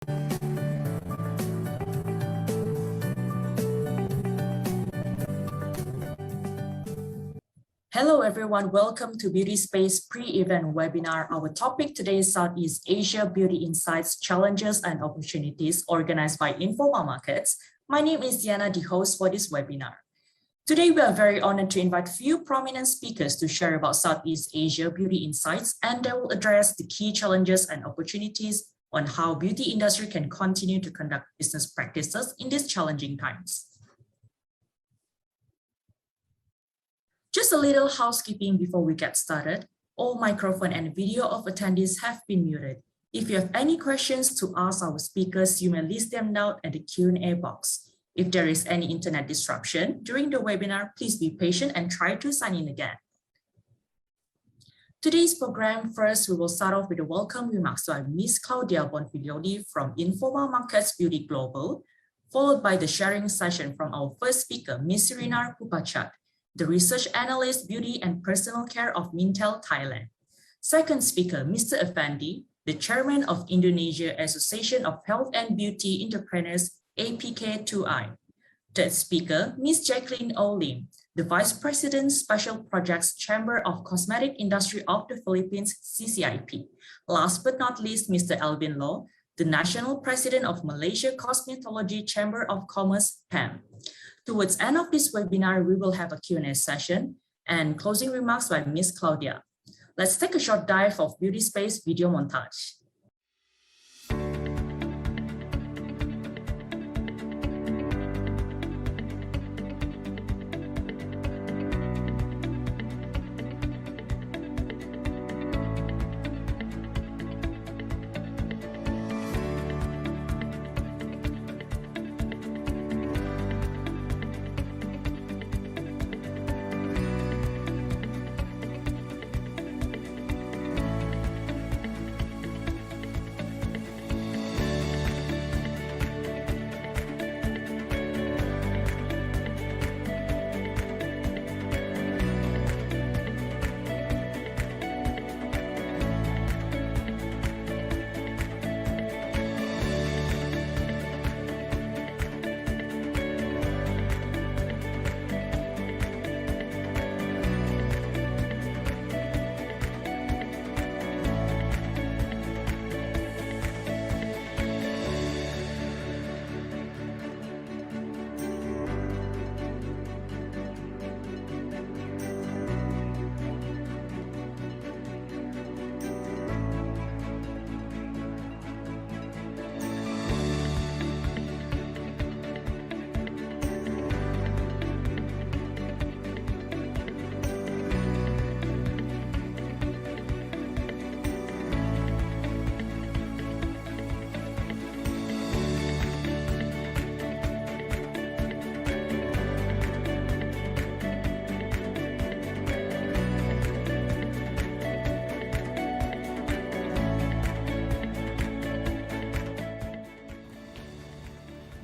Hello everyone, welcome to Beauty Space pre-event webinar. Our topic today is Southeast Asia Beauty Insights, Challenges and Opportunities, organized by Informa Markets. My name is Diana, the host for this webinar. Today we are very honored to invite few prominent speakers to share about Southeast Asia Beauty Insights, and they will address the key challenges and opportunities on how beauty industry can continue to conduct business practices in these challenging times. Just a little housekeeping before we get started. All microphone and video of attendees have been muted. If you have any questions to ask our speakers, you may list them down at the Q&A box. If there is any internet disruption during the webinar, please be patient and try to sign in again. Today's program, first, we will start off with a welcome remarks by Ms. Claudia Bonfiglioli from Informa Markets Beauty Global, followed by the sharing session from our first speaker, Ms. Sirinar Puppachat, the Research Analyst, Beauty and Personal Care of Mintel, Thailand. Second speaker, Mr. Efendi, the Chairman of Indonesia Association of Health and Beauty Entrepreneurs, 𝗞𝗲𝘆. Third speaker, Ms. Jacqueline Olim, the Vice President, Special Projects Chamber of Cosmetic Industry of the Philippines, CCIP. Last but not least, Mr. Alvin, the National President of Malaysia Cosmetology Chamber of Commerce, PAMM. Towards the end of this webinar, we will have a Q&A session and closing remarks by Ms. Claudia. Let's take a short dive of Beauty Space video montage.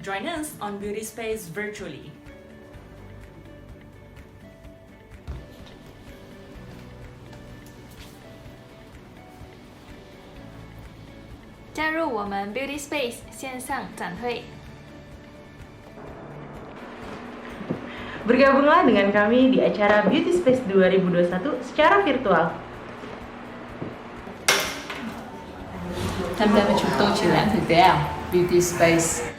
Join us on Beauty Space virtually. Beauty Space 线上展会. Bergabunglah dengan kami di acara Beauty Space 2021 secara virtual. Tham gia với chúng tôi triển lãm thực tế ảo Beauty Space.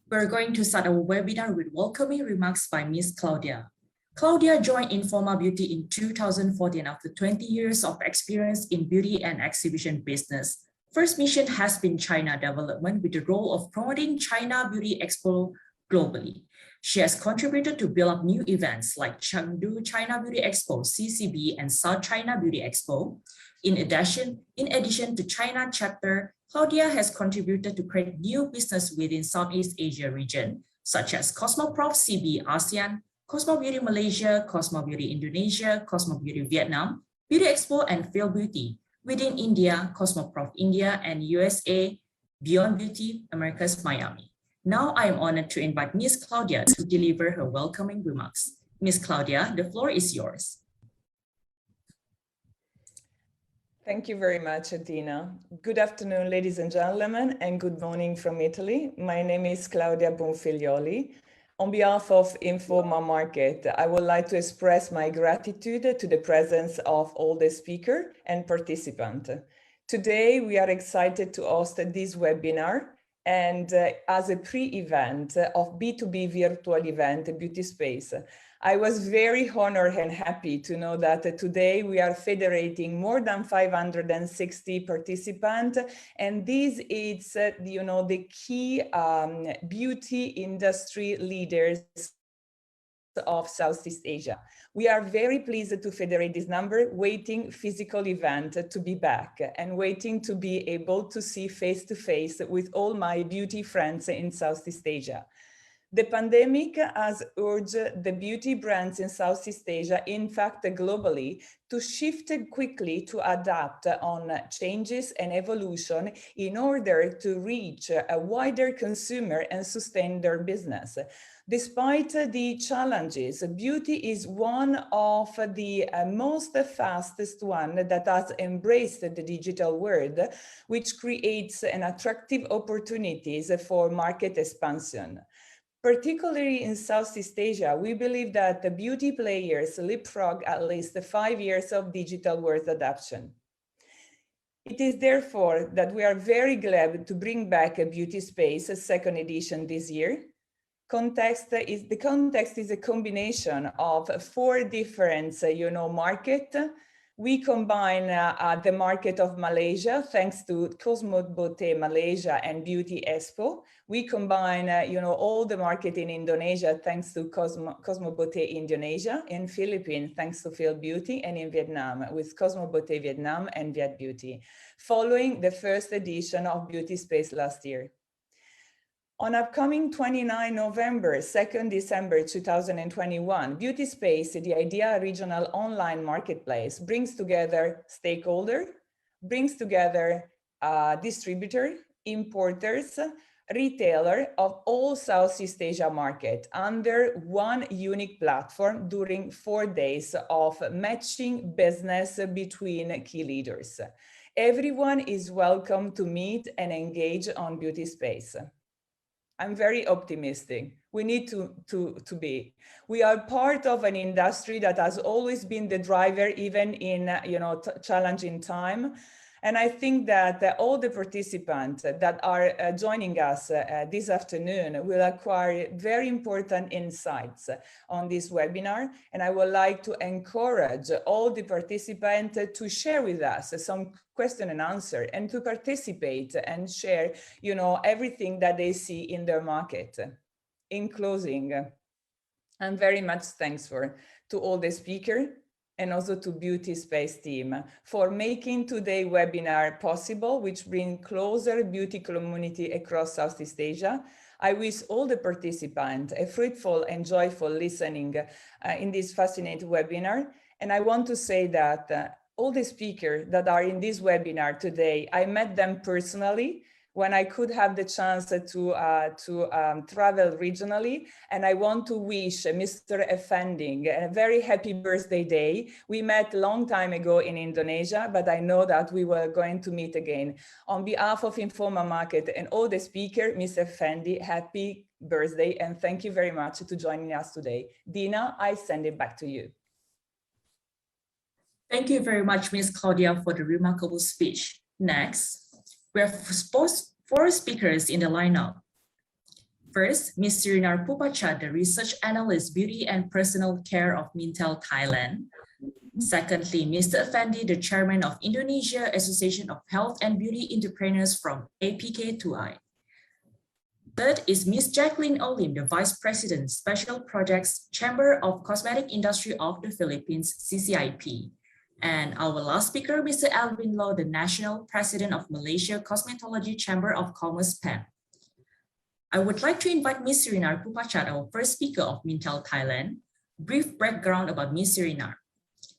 We're going to start our webinar with welcoming remarks by Ms. Claudia. Claudia joined Informa Beauty in 2014 after 20 years of experience in beauty and exhibition business. First mission has been China development with the role of promoting China Beauty Expo globally. She has contributed to build up new events like Chengdu China Beauty Expo, CCB, and South China Beauty Expo. In addition to China chapter, Claudia has contributed to create new business within Southeast Asia region, such as 𝗞𝗲𝘆 ASEAN, Cosmo Beauty Malaysia, Cosmo Beauty Indonesia, Cosmo Beauty Vietnam, Beauty Expo and Field Beauty. Within India, 𝗞𝗲𝘆 India, and USA, Beyond Beauty, America's Miami. Now I am honored to invite Ms. Claudia to deliver her welcoming remarks. Ms. Claudia, the floor is yours. Thank you very much, Adina. Good afternoon, ladies and gentlemen, and good morning from Italy. My name is Claudia Bonfiglioli. On behalf of Informa Market, I would like to express my gratitude to the presence of all the speakers and participants. Today, we are excited to host this webinar and as a pre-event of B2B virtual event, Beauty Space. I was very honored and happy to know that today we are federating more than 560 participants, and this is, the key beauty industry leaders of Southeast Asia. We are very pleased to federate this number, waiting physical event to be back and waiting to be able to see face-to-face with all my beauty friends in Southeast Asia. The pandemic has urged the beauty brands in Southeast Asia, in fact, globally, to shift quickly to adapt on changes and evolution in order to reach a wider consumer and sustain their business. Despite the challenges, beauty is one of the most fastest one that has embraced the digital world, which creates an attractive opportunities for market expansion. Particularly in Southeast Asia, we believe that the beauty players leapfrog at least 5 years of digital world adoption. It is therefore that we are very glad to bring back a Beauty Space, a second edition this year. The context is a combination of 4 different, markets. We combine the market of Malaysia, thanks to Cosmetology Malaysia and Beauty Expo. We combine, all the market in Indonesia, thanks to Cosmetology Indonesia, in Philippines, thanks to Phil Beauty, and in Vietnam, with Cosmetology Vietnam and Viet Beauty, following the first edition of Beauty Space last year. On upcoming 29 November, 2nd December 2021, Beauty Space, the IDEA regional online marketplace, brings together stakeholders, brings together distributors, importers, retailers of all Southeast Asia market under one unique platform during 4 days of matching business between key leaders. Everyone is welcome to meet and engage on Beauty Space. I'm very optimistic. We need to be. We are part of an industry that has always been the driver, even in challenging time. And I think that all the participants that are joining us this afternoon will acquire very important insights on this webinar. And I would like to encourage all the participants to share with us some question and answer and to participate and share, everything that they see in their market. In closing, I'm very much thankful to all the speakers and also to Beauty Space team for making today's webinar possible, which bring closer beauty community across Southeast Asia. I wish all the participants a fruitful and joyful listening in this fascinating webinar. And I want to say that all the speakers that are in this webinar today, I met them personally when I could have the chance to travel regionally. And I want to wish Mr. Efendi a very happy birthday day. We met a long time ago in Indonesia, but I know that we were going to meet again. On behalf of Informa Market and all the speakers, Mr. Efendi, happy birthday, and thank you very much for joining us today. Dina, I send it back to you. Thank you very much, Ms. Claudia, for the remarkable speech. Next, we have 4 speakers in the lineup. First, Ms. Sirinar Puppachat, the Research Analyst, Beauty and Personal Care of Mintel, Thailand. Secondly, Mr. Efendi, the Chairman of Indonesia Association of Health and Beauty Entrepreneurs from APK2I. Third is Ms. Jacqueline Olim, the Vice President, Special Projects, Chamber of Cosmetic Industry of the Philippines, CCIP. And our last speaker, Mr. Alvin, the National President of Malaysia Cosmetology Chamber of Commerce, PAMM. I would like to invite Ms. Sirinar Puppachat, our first speaker of Mintel, Thailand. Brief background about Ms. Sirinar.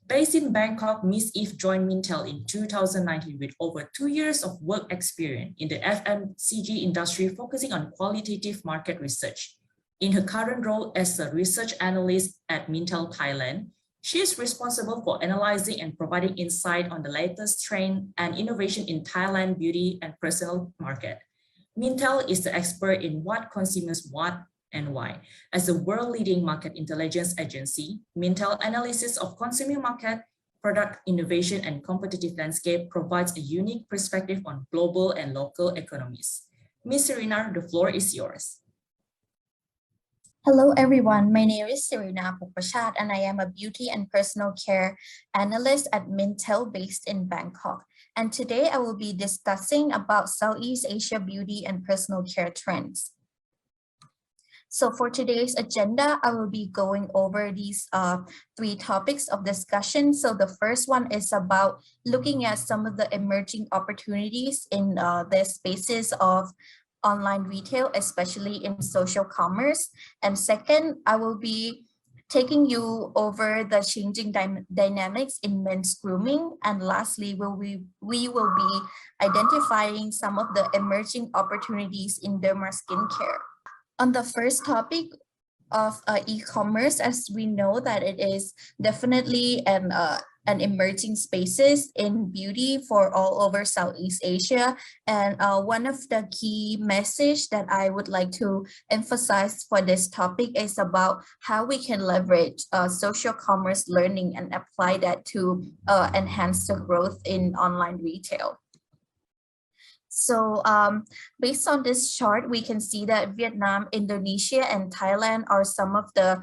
Based in Bangkok, Miss Eve joined Mintel in 2019 with over 2 years of work experience in the FMCG industry, focusing on qualitative market research. In her current role as a research analyst at Mintel, Thailand, she is responsible for analyzing and providing insight on the latest trend and innovation in Thailand beauty and personal market. Mintel is the expert in what consumers want and why. As a world-leading market intelligence agency, Mintel analysis of consumer market, product innovation, and competitive landscape provides a unique perspective on global and local economies. Ms. Sirinar, the floor is yours. Hello everyone, my name is Sirinar Puppachat and I am a beauty and personal care analyst at Mintel based in Bangkok. And today I will be discussing about Southeast Asia beauty and personal care trends. So for today's agenda, I will be going over these 3 topics of discussion. So the first one is about looking at some of the emerging opportunities in the spaces of online retail, especially in social commerce. And second, I will be taking you over the changing dynamics in men's grooming. And lastly, we will be identifying some of the emerging opportunities in derma skincare. On the first topic of e-commerce, as we know that it is definitely an emerging spaces in beauty for all over Southeast Asia. And one of the key message that I would like to emphasize for this topic is about how we can leverage social commerce learning and apply that to enhance the growth in online retail. So based on this chart, we can see that Vietnam, Indonesia, and Thailand are some of the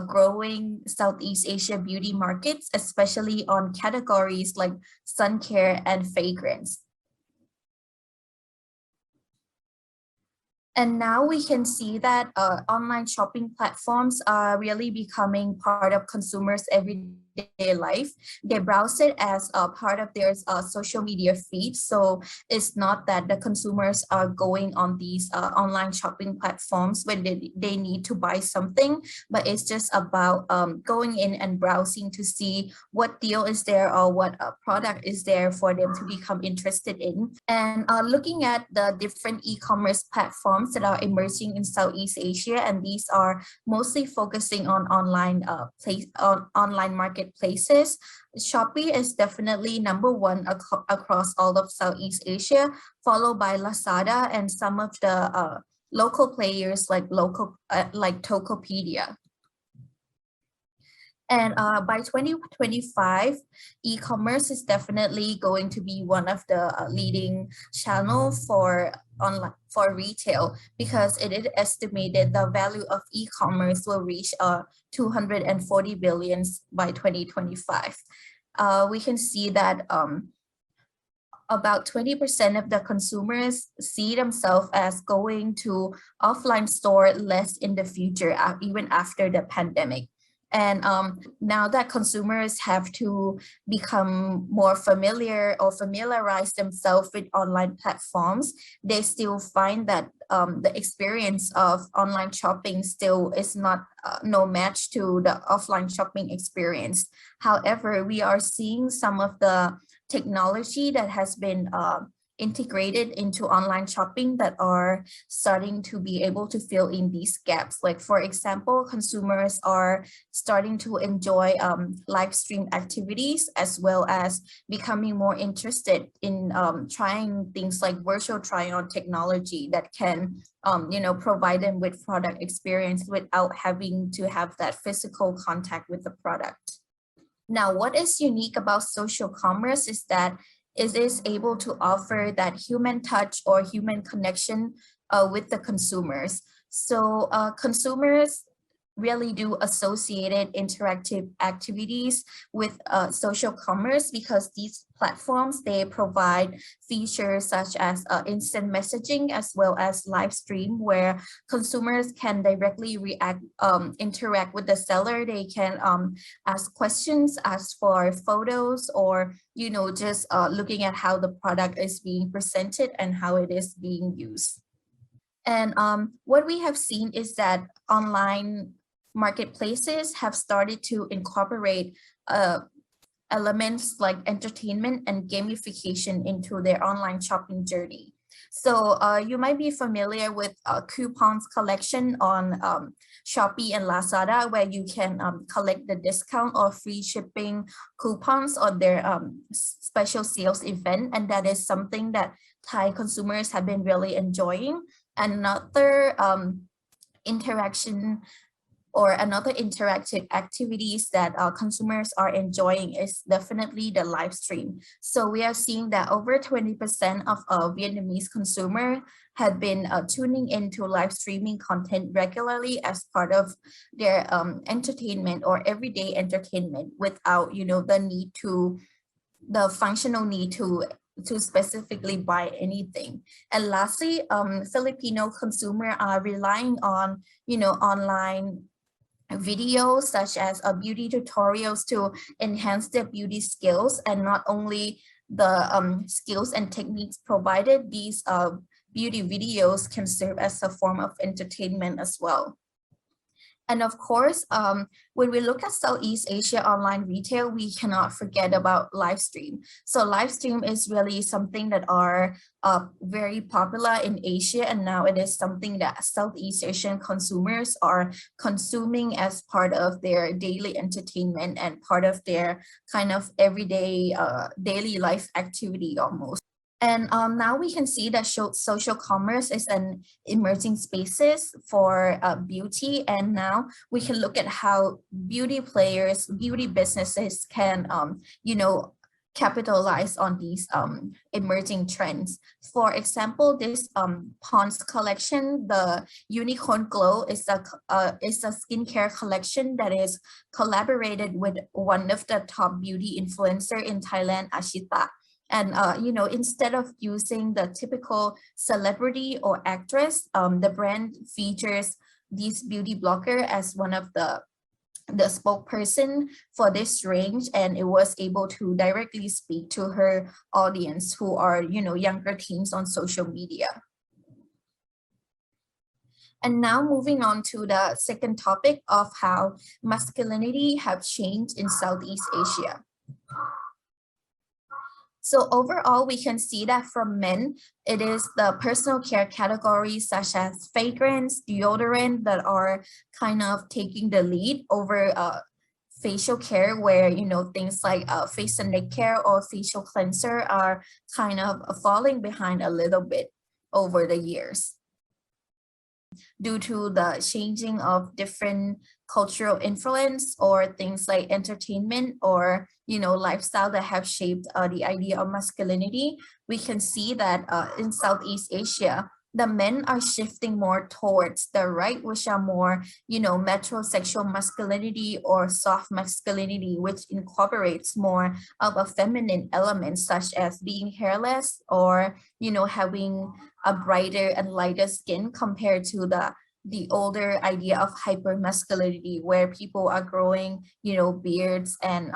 growing Southeast Asia beauty markets, especially on categories like sun care and fragrance. And now we can see that online shopping platforms are really becoming part of consumers' everyday life. They browse it as a part of their social media feed. So it's not that the consumers are going on these online shopping platforms when they need to buy something, but it's just about going in and browsing to see what deal is there or what product is there for them to become interested in. And looking at the different e-commerce platforms that are emerging in Southeast Asia, and these are mostly focusing on online online marketplaces. Shopee is definitely #1 across all of Southeast Asia, followed by Lazada and some of the local players like Tokopedia. And by 2025, e-commerce is definitely going to be one of the leading channels for retail, because it is estimated the value of e-commerce will reach 240 billion by 2025. We can see that about 20% of the consumers see themselves as going to offline store less in the future, even after the pandemic. And now that consumers have to become more familiar or familiarize themselves with online platforms, they still find that the experience of online shopping still is not no match to the offline shopping experience. However, we are seeing some of the technology that has been integrated into online shopping that are starting to be able to fill in these gaps. Like, for example, consumers are starting to enjoy live stream activities, as well as becoming more interested in trying things like virtual try-on technology that can provide them with product experience without having to have that physical contact with the product. Now, what is unique about social commerce is that it is able to offer that human touch or human connection with the consumers. So consumers really do associated interactive activities with social commerce, because these platforms, they provide features such as instant messaging as well as live stream, where consumers can directly interact with the seller. They can ask questions, ask for photos, or just looking at how the product is being presented and how it is being used. And what we have seen is that online marketplaces have started to incorporate elements like entertainment and gamification into their online shopping journey. So you might be familiar with coupons collection on Shopee and Lazada, where you can collect the discount or free shipping coupons on their special sales event. And that is something that Thai consumers have been really enjoying. Another interaction or another interactive activities that consumers are enjoying is definitely the live stream. So we are seeing that over 20% of Vietnamese consumer had been tuning into live streaming content regularly as part of their entertainment or everyday entertainment without, you know, the functional need to specifically buy anything. And lastly, Filipino consumer are relying on, you know, online videos such as beauty tutorials to enhance their beauty skills, and not only the skills and techniques provided, these beauty videos can serve as a form of entertainment as well. And of course, when we look at Southeast Asia online retail, we cannot forget about live stream. So live stream is really something that are very popular in Asia, and now it is something that Southeast Asian consumers are consuming as part of their daily entertainment and part of their kind of everyday daily life activity almost. And now we can see that social commerce is an emerging spaces for beauty. And now we can look at how beauty players, beauty businesses can, you know, capitalize on these emerging trends. For example, this Pond's collection, the Unicorn Glow, is a skincare collection that is collaborated with one of the top beauty influencer in Thailand, Ashita. And, you know, instead of using the typical celebrity or actress, the brand features this beauty blogger as one of the spokesperson for this range, and it was able to directly speak to her audience who are, you know, younger teens on social media. And now moving on to the second topic of how masculinity have changed in Southeast Asia. So overall, we can see that from men, it is the personal care categories such as fragrance, deodorant that are kind of taking the lead over facial care, where, you know, things like face and neck care or facial cleanser are kind of falling behind a little bit over the years, due to the changing of different cultural influence or things like entertainment or, you know, lifestyle that have shaped the idea of masculinity. We can see that in Southeast Asia, the men are shifting more towards the right, which are more, you know, metrosexual masculinity or soft masculinity, which incorporates more of a feminine element, such as being hairless or, you know, having a brighter and lighter skin compared to the older idea of hyper masculinity, where people are growing, you know, beards and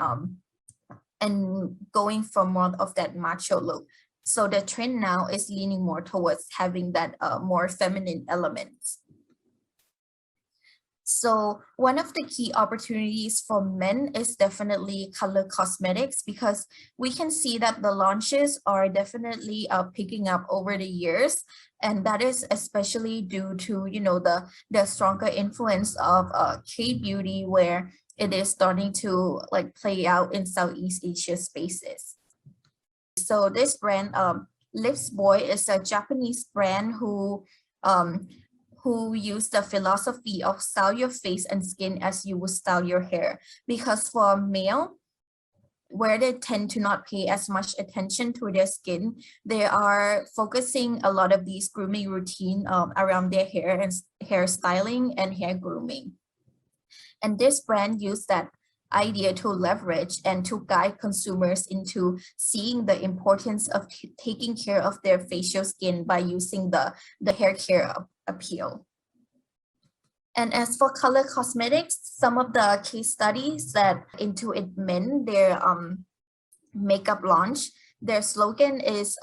going for more of that macho look. So the trend now is leaning more towards having that more feminine elements. So one of the key opportunities for men is definitely color cosmetics, because we can see that the launches are definitely picking up over the years. And that is especially due to, you know, the stronger influence of K-beauty, where it is starting to like play out in Southeast Asia spaces. So this brand, Lips Boy, is a Japanese brand who use the philosophy of style your face and skin as you would style your hair. Because for male, where they tend to not pay as much attention to their skin, they are focusing a lot of these grooming routine around their hair and hair styling and hair grooming. And this brand used that idea to leverage and to guide consumers into seeing the importance of taking care of their facial skin by using the hair care appeal. And as for color cosmetics, some of the case studies that Intuit Men, their makeup launch, their slogan is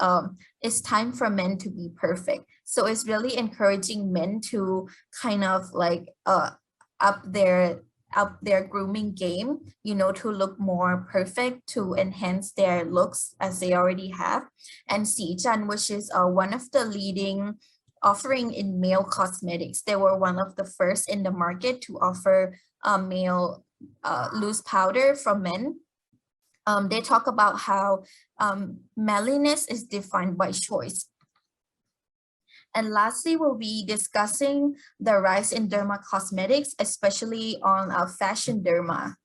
"It's time for men to be perfect." So it's really encouraging men to kind of like up their up their grooming game, to look more perfect, to enhance their looks as they already have. And 𝗲𝗀, which is one of the leading offering in male cosmetics. They were one of the first in the market to offer male loose powder for men. They talk about how manliness is defined by choice. And lastly, we'll be discussing the rise in derma cosmetics, especially on fashion derma.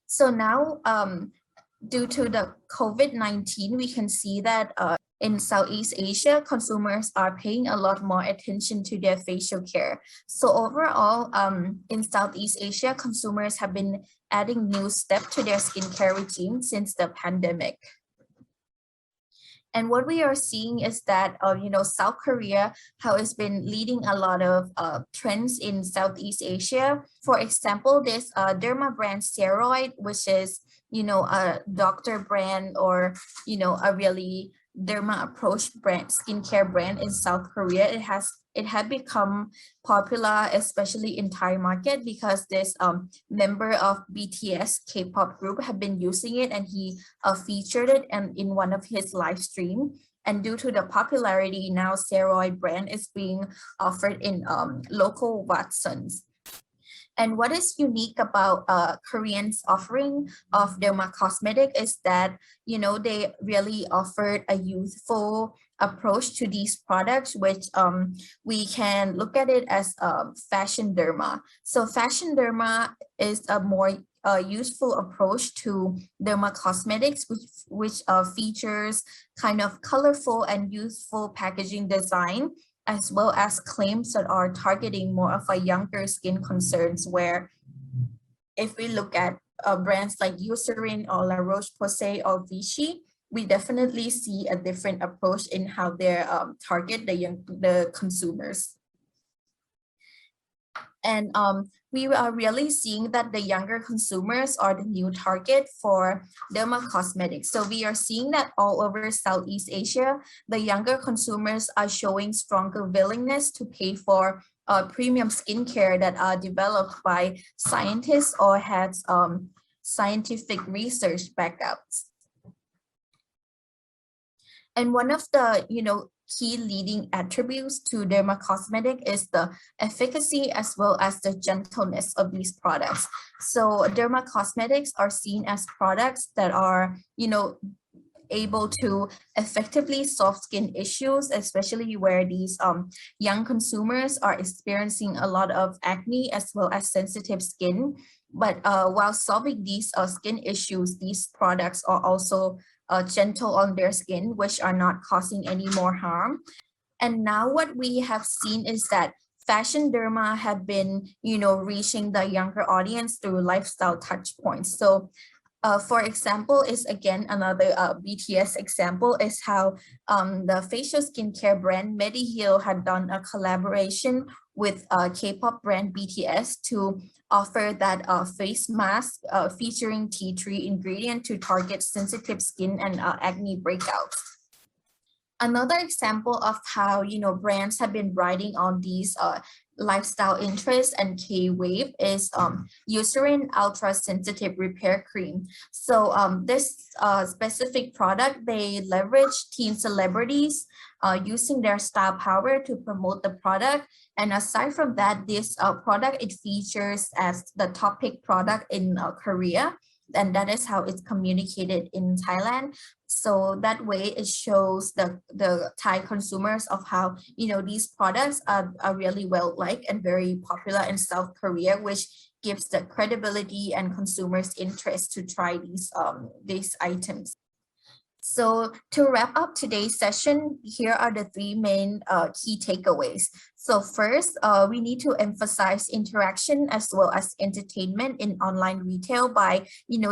So now, due to the COVID-19, we can see that in Southeast Asia, consumers are paying a lot more attention to their facial care. So overall, in Southeast Asia, consumers have been adding new steps to their skincare regime since the pandemic. And what we are seeing is that, South Korea, how it's been leading a lot of trends in Southeast Asia. For example, this derma brand Steroid, which is, a doctor brand or, a really derma approach brand, skincare brand in South Korea. It had become popular, especially in Thai market, because this member of BTS K-pop group have been using it, and he featured it in one of his live stream. And due to the popularity, now Steroid brand is being offered in local Watsons. And what is unique about Koreans' offering of derma cosmetic is that, they really offered a youthful approach to these products, which we can look at it as fashion derma. So fashion derma is a more useful approach to derma cosmetics, which features kind of colorful and youthful packaging design, as well as claims that are targeting more of a younger skin concerns, where if we look at brands like Eucerin or La Roche-Posay or Vichy, we definitely see a different approach in how they target the consumers. And we are really seeing that the younger consumers are the new target for derma cosmetics. So we are seeing that all over Southeast Asia, the younger consumers are showing stronger willingness to pay for premium skincare that are developed by scientists or has scientific research backups. And one of the, key leading attributes to derma cosmetic is the efficacy as well as the gentleness of these products. So derma cosmetics are seen as products that are, able to effectively solve skin issues, especially where these young consumers are experiencing a lot of acne as well as sensitive skin. But while solving these skin issues, these products are also gentle on their skin, which are not causing any more harm. And now what we have seen is that fashion derma have been, reaching the younger audience through lifestyle touch points. So for example, is again another BTS example is how the facial skincare brand Mediheal had done a collaboration with K-pop brand BTS to offer that face mask featuring tea tree ingredient to target sensitive skin and acne breakouts. Another example of how brands have been riding on these lifestyle interests and K-wave is Eucerin Ultra Sensitive Repair Cream. So this specific product, they leverage teen celebrities using their star power to promote the product. And aside from that, this product, it features as the top pick product in Korea. And that is how it's communicated in Thailand. So that way it shows the Thai consumers of how, these products are really well liked and very popular in South Korea, which gives the credibility and consumers interest to try these items. So to wrap up today's session, here are the three main key takeaways. So first, we need to emphasize interaction as well as entertainment in online retail by,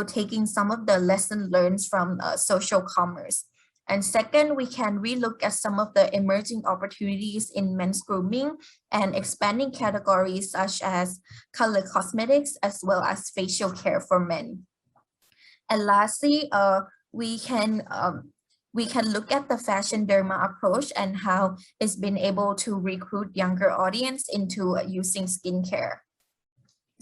taking some of the lessons learned from social commerce. And second, we can relook at some of the emerging opportunities in men's grooming and expanding categories such as color cosmetics as well as facial care for men. And lastly, we can look at the fashion derma approach and how it's been able to recruit younger audience into using skincare.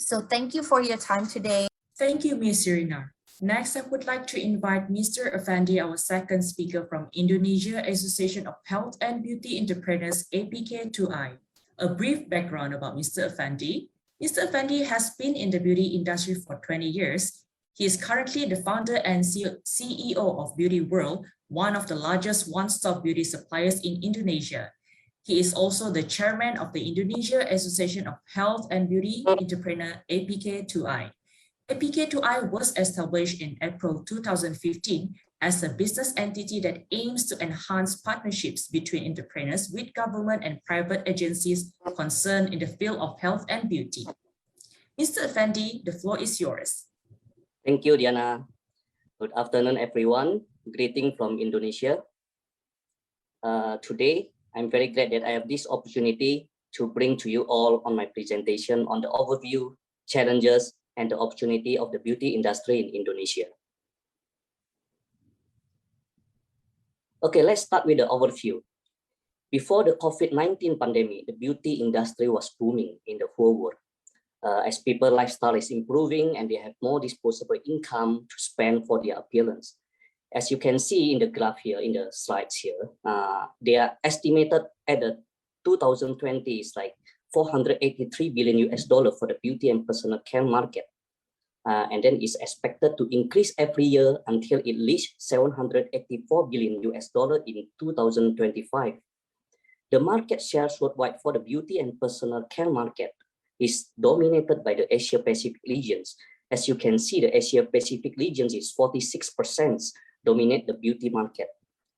So thank you for your time today. Thank you, Ms. Sirinar. Next, I would like to invite Mr. Efendi, our second speaker from Indonesia Association of Health and Beauty Entrepreneurs, APK2I. A brief background about Mr. Efendi. Mr. Efendi has been in the beauty industry for 20 years. He is currently the founder and CEO of Beauty World, one of the largest one-stop beauty suppliers in Indonesia. He is also the chairman of the Indonesia Association of Health and Beauty Entrepreneurs, APK2I. APK2I was established in April 2015 as a business entity that aims to enhance partnerships between entrepreneurs with government and private agencies concerned in the field of health and beauty. Mr. Efendi, the floor is yours. Thank you, Diana. Good afternoon, everyone. Greeting from Indonesia. Today, I'm very glad that I have this opportunity to bring to you all on my presentation on the overview, challenges, and the opportunity of the beauty industry in Indonesia. Okay, let's start with the overview. Before the COVID-19 pandemic, the beauty industry was booming in the whole world. As people's lifestyle is improving and they have more disposable income to spend for their appearance. As you can see in the graph here, in the slides here, they are estimated at the 2020 is like $483 billion for the beauty and personal care market. And then it's expected to increase every year until it reaches $784 billion in 2025. The market shares worldwide for the beauty and personal care market is dominated by the Asia Pacific regions. As you can see, the Asia Pacific regions is 46% dominate the beauty market.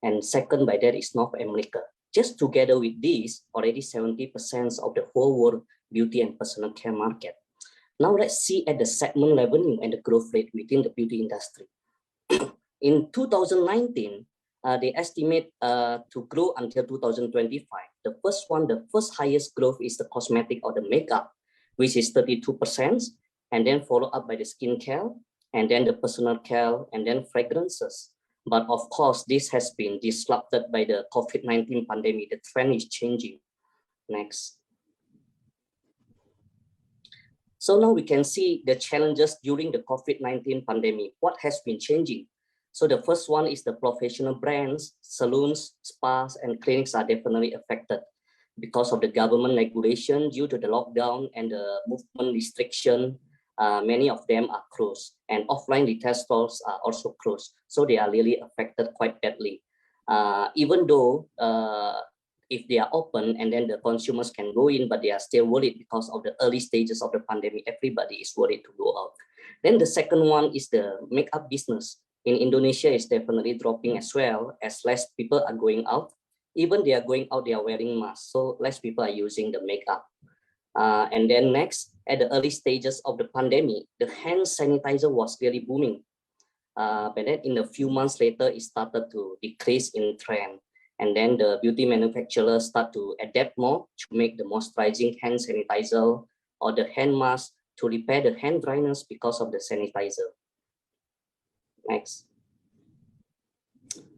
And second by that is North America. Just together with these, already 70% of the whole world beauty and personal care market. Now let's see at the segment revenue and the growth rate within the beauty industry. In 2019, they estimate to grow until 2025. The first highest growth is the cosmetic or the makeup, which is 32%, and then followed up by the skincare, and then the personal care, and then fragrances. But of course, this has been disrupted by the COVID-19 pandemic. The trend is changing. Next. So now we can see the challenges during the COVID-19 pandemic. What has been changing? So the first one is the professional brands, salons, spas, and clinics are definitely affected because of the government regulation due to the lockdown and the movement restriction. Many of them are closed, and offline retail stores are also closed. So they are really affected quite badly. Even though if they are open and then the consumers can go in, but they are still worried because of the early stages of the pandemic. Everybody is worried to go out. Then the second one is the makeup business. In Indonesia, is definitely dropping as well, as less people are going out. Even they are going out, they are wearing masks. So less people are using the makeup. And then next, at the early stages of the pandemic, the hand sanitizer was really booming. But then in a few months later, it started to decrease in trend. And then the beauty manufacturers start to adapt more to make the moisturizing hand sanitizer or the hand mask to repair the hand dryness because of the sanitizer. Next.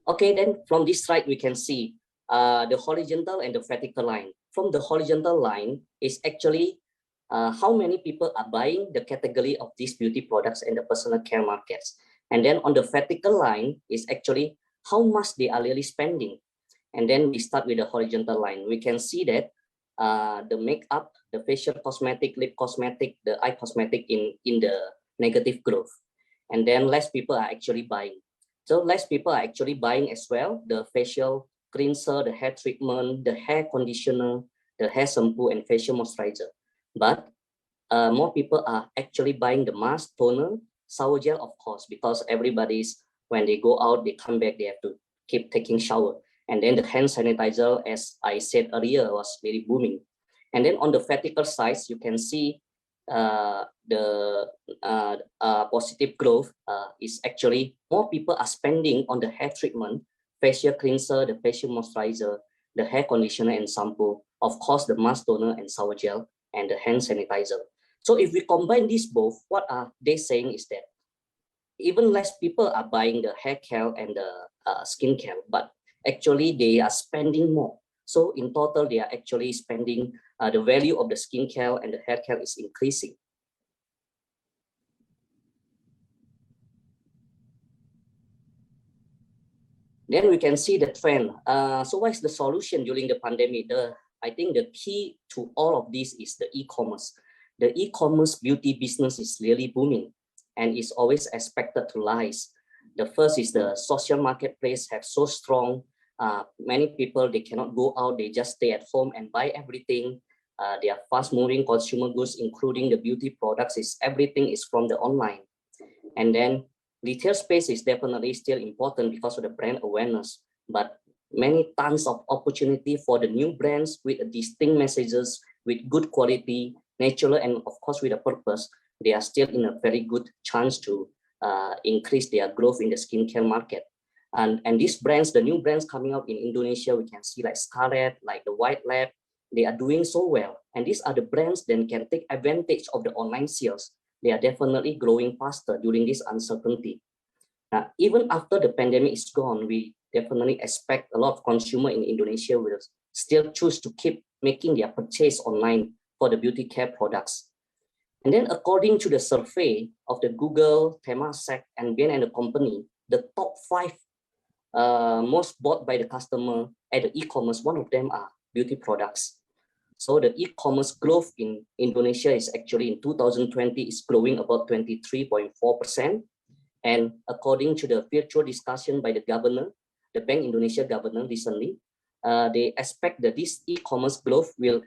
Okay, then from this slide, we can see the horizontal and the vertical line. From the horizontal line is actually how many people are buying the category of these beauty products in the personal care markets. And then on the vertical line is actually how much they are really spending. And then we start with the horizontal line. We can see that the makeup, the facial cosmetic, lip cosmetic, the eye cosmetic in the negative growth. And then less people are actually buying. So less people are actually buying as well, the facial cleanser, the hair treatment, the hair conditioner, the hair shampoo, and facial moisturizer. But more people are actually buying the mask, toner, shower gel, of course, because everybody's, when they go out, they come back, they have to keep taking shower. And then the hand sanitizer, as I said earlier, was very booming. And then on the vertical side, you can see the positive growth is actually more people are spending on the hair treatment, facial cleanser, the facial moisturizer, the hair conditioner and shampoo, of course, the mask, toner and shower gel, and the hand sanitizer. So if we combine these both, what are they saying is that even less people are buying the hair care and the skin care, but actually they are spending more. So in total, they are actually spending the value of the skin care and the hair care is increasing. Then we can see the trend. So what is the solution during the pandemic? I think the key to all of this is the e-commerce. The e-commerce beauty business is really booming and is always expected to rise. The first is the social marketplace have so strong. Many people, they cannot go out, they just stay at home and buy everything. They are fast moving consumer goods, including the beauty products, everything is from the online. And then retail space is definitely still important because of the brand awareness, but many tons of opportunity for the new brands with distinct messages, with good quality, natural, and of course with a purpose. They are still in a very good chance to increase their growth in the skincare market. And these brands, the new brands coming out in Indonesia, we can see like Scarlett, like the White Lab, they are doing so well. And these are the brands that can take advantage of the online sales. They are definitely growing faster during this uncertainty. Now, even after the pandemic is gone, we definitely expect a lot of consumers in Indonesia will still choose to keep making their purchase online for the beauty care products. And then according to the survey of the Google, Temasek, and Bain and Company, the top 5 most bought by the customer at the e-commerce, one of them are beauty products. So the e-commerce growth in Indonesia is actually in 2020 is growing about 23.4%. And according to the virtual discussion by the governor, the Bank Indonesia governor recently, they expect that this e-commerce growth will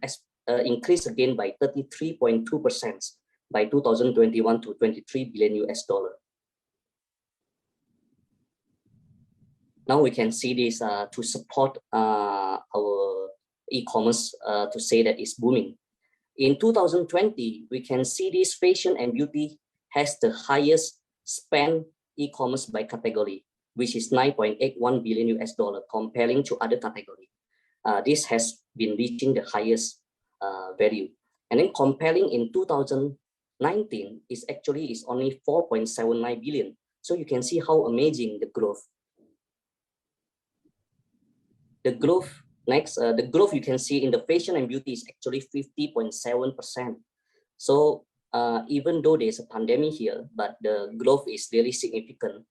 increase again by 33.2% by 2021 to $23 billion. Now we can see this to support our e-commerce to say that it's booming. In 2020, we can see this fashion and beauty has the highest spend e-commerce by category, which is $9.81 billion comparing to other category. This has been reaching the highest value. And then comparing in 2019 is only 4.79 billion. So you can see how amazing the growth. The growth next, the growth you can see in the fashion and beauty is actually 50.7%. So even though there's a pandemic here, but the growth is really significant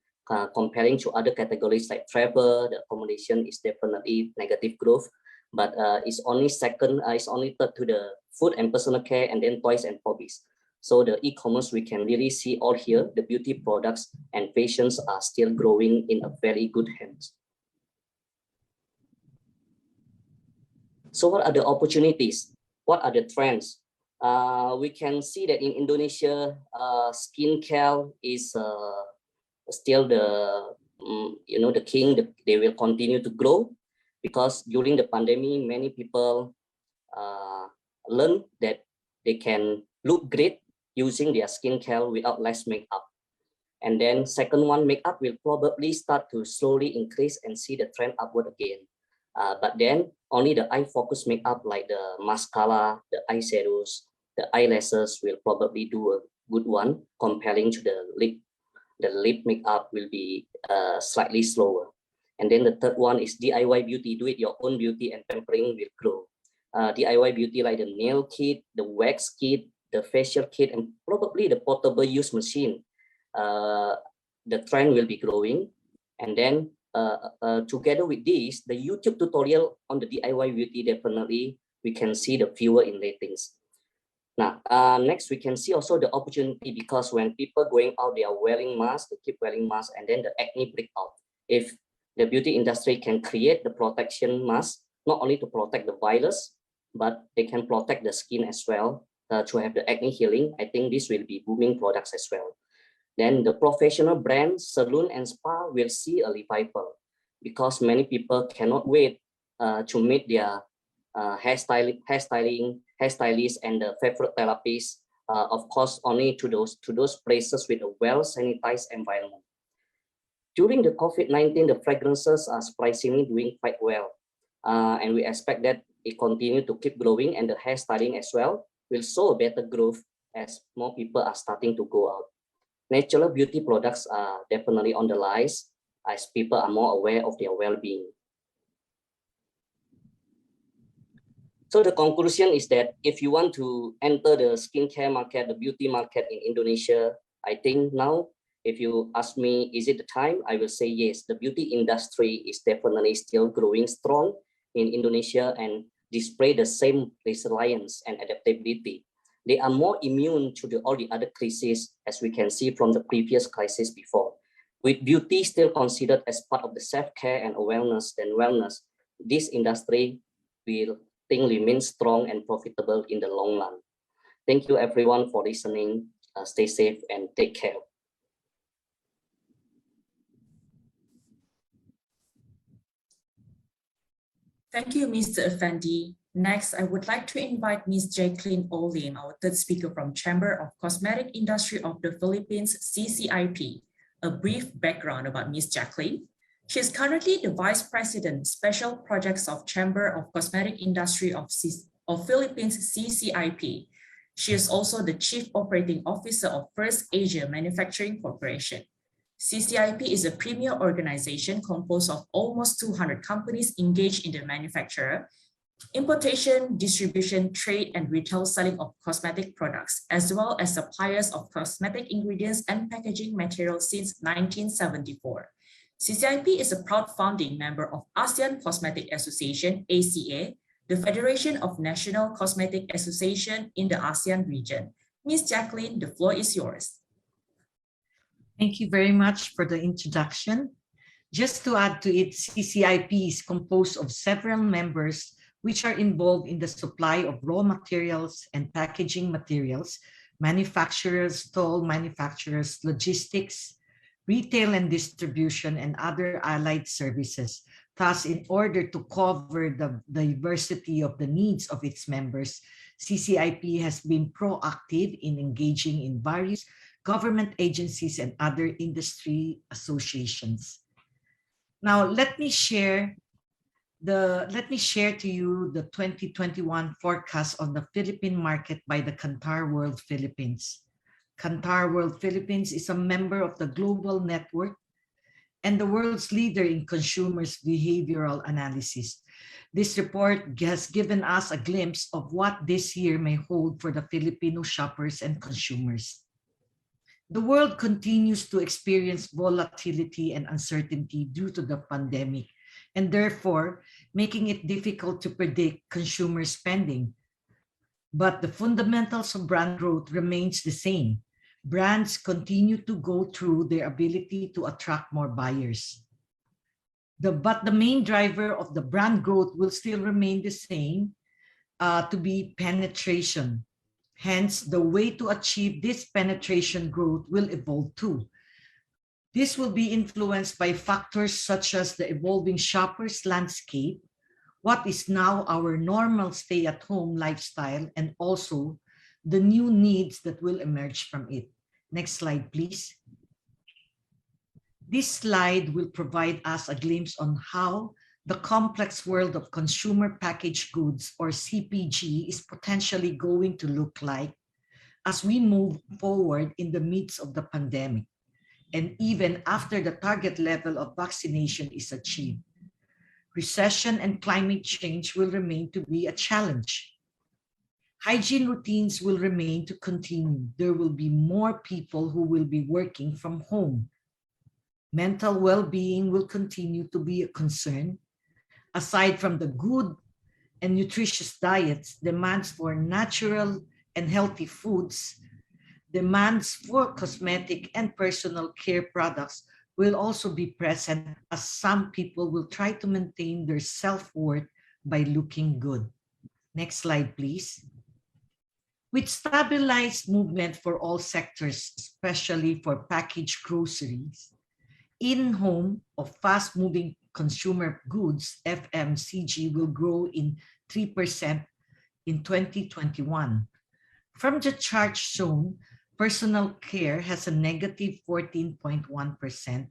comparing to other categories like travel. The accommodation is definitely negative growth, but it's only third to the food and personal care, and then toys and hobbies. So the e-commerce we can really see all here, the beauty products and fashions are still growing in a very good hands. So what are the opportunities? What are the trends? We can see that in Indonesia, skincare is still the king. They will continue to grow because during the pandemic, many people learn that they can look great using their skincare without less makeup. And then second one, makeup will probably start to slowly increase and see the trend upward again. But then only the eye focus makeup like the mascara, the eyeshadows, the eyelashes will probably do a good one comparing to the lip. The lip makeup will be slightly slower. And then the third one is DIY beauty, do it your own beauty and pampering will grow. DIY beauty like the nail kit, the wax kit, the facial kit, and probably the portable use machine. The trend will be growing. And then together with this, the YouTube tutorial on the DIY beauty, definitely we can see the viewer in ratings. Now, next we can see also the opportunity because when people going out, they are wearing masks, they keep wearing masks, and then the acne break out. If the beauty industry can create the protection mask, not only to protect the virus, but they can protect the skin as well to have the acne healing, I think this will be booming products as well. Then the professional brands, salon and spa will see a revival because many people cannot wait to meet their hairstylists and the favorite therapists, of course, only to those places with a well-sanitized environment. During the COVID-19, the fragrances are surprisingly doing quite well. And we expect that it continue to keep growing, and the hairstyling as well will show a better growth as more people are starting to go out. Natural beauty products are definitely on the rise as people are more aware of their well-being. So the conclusion is that if you want to enter the skincare market, the beauty market in Indonesia, I think now If you ask me, is it the time? I will say yes. The beauty industry is definitely still growing strong in Indonesia and display the same resilience and adaptability. They are more immune to all the other crises, as we can see from the previous crisis before. With beauty still considered as part of the self-care and wellness, this industry will remain strong and profitable in the long run. Thank you everyone for listening. Stay safe and take care. Thank you, Mr. Efendi. Next, I would like to invite Ms. Jacqueline Olim, our third speaker from Chamber of Cosmetic Industry of the Philippines, CCIP. A brief background about Ms. Jacqueline. She is currently the Vice President, Special Projects of Chamber of Cosmetic Industry of Philippines, CCIP. She is also the Chief Operating Officer of First Asia Manufacturing Corporation. CCIP is a premier organization composed of almost 200 companies engaged in the manufacture, importation, distribution, trade, and retail selling of cosmetic products, as well as suppliers of cosmetic ingredients and packaging materials since 1974. CCIP is a proud founding member of ASEAN Cosmetic Association, ACA, the Federation of National Cosmetic Association in the ASEAN region. Ms. Jacqueline, the floor is yours. Thank you very much for the introduction. Just to add to it, CCIP is composed of several members which are involved in the supply of raw materials and packaging materials, manufacturers, toll manufacturers, logistics, retail and distribution, and other allied services. Thus, in order to cover the diversity of the needs of its members, CCIP has been proactive in engaging in various government agencies and other industry associations. Now, let me share to you the 2021 forecast on the Philippine market by the 𝗞𝗲𝘆 Philippines. 𝗞𝗲𝘆 Philippines is a member of the global network and the world's leader in consumers' behavioral analysis. This report has given us a glimpse of what this year may hold for the Filipino shoppers and consumers. The world continues to experience volatility and uncertainty due to the pandemic, and therefore making it difficult to predict consumer spending. But the fundamentals of brand growth remains the same. Brands continue to go through their ability to attract more buyers. But the main driver of the brand growth will still remain the same, to be penetration. Hence, the way to achieve this penetration growth will evolve too. This will be influenced by factors such as the evolving shoppers' landscape, what is now our normal stay-at-home lifestyle, and also the new needs that will emerge from it. Next slide, please. This slide will provide us a glimpse on how the complex world of consumer packaged goods, or CPG, is potentially going to look like as we move forward in the midst of the pandemic, and even after the target level of vaccination is achieved. Recession and climate change will remain to be a challenge. Hygiene routines will remain to continue. There will be more people who will be working from home. Mental well-being will continue to be a concern. Aside from the good and nutritious diets, demands for natural and healthy foods, demands for cosmetic and personal care products will also be present, as some people will try to maintain their self-worth by looking good. Next slide, please. With stabilized movement for all sectors, especially for packaged groceries, in-home of fast-moving consumer goods, FMCG, will grow in 3% in 2021. From the chart shown, personal care has a negative 14.1%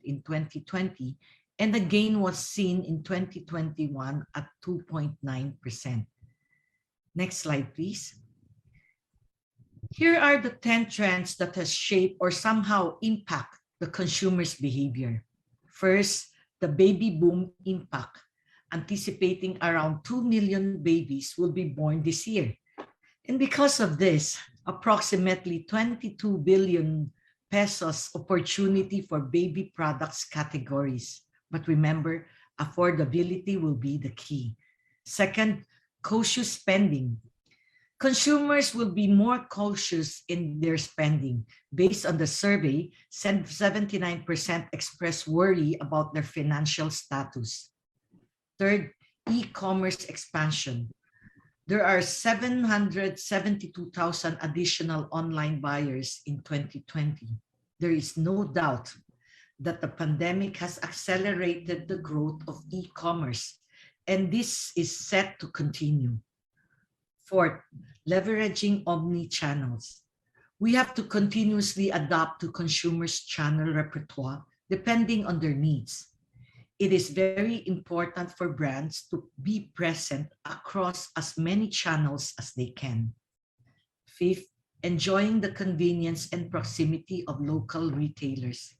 in 2020, and the gain was seen in 2021 at 2.9%. Next slide, please. Here are the 10 trends that has shaped or somehow impact the consumer's behavior. First, the baby boom impact, anticipating around 2 million babies will be born this year. And because of this, approximately 22 billion pesos opportunity for baby products categories. But remember, affordability will be the key. Second, cautious spending. Consumers will be more cautious in their spending. Based on the survey, 79% express worry about their financial status. Third, e-commerce expansion. There are 772,000 additional online buyers in 2020. There is no doubt that the pandemic has accelerated the growth of e-commerce, and this is set to continue. Fourth, leveraging omni-channels. We have to continuously adapt to consumers' channel repertoire depending on their needs. It is very important for brands to be present across as many channels as they can. Fifth, enjoying the convenience and proximity of local retailers.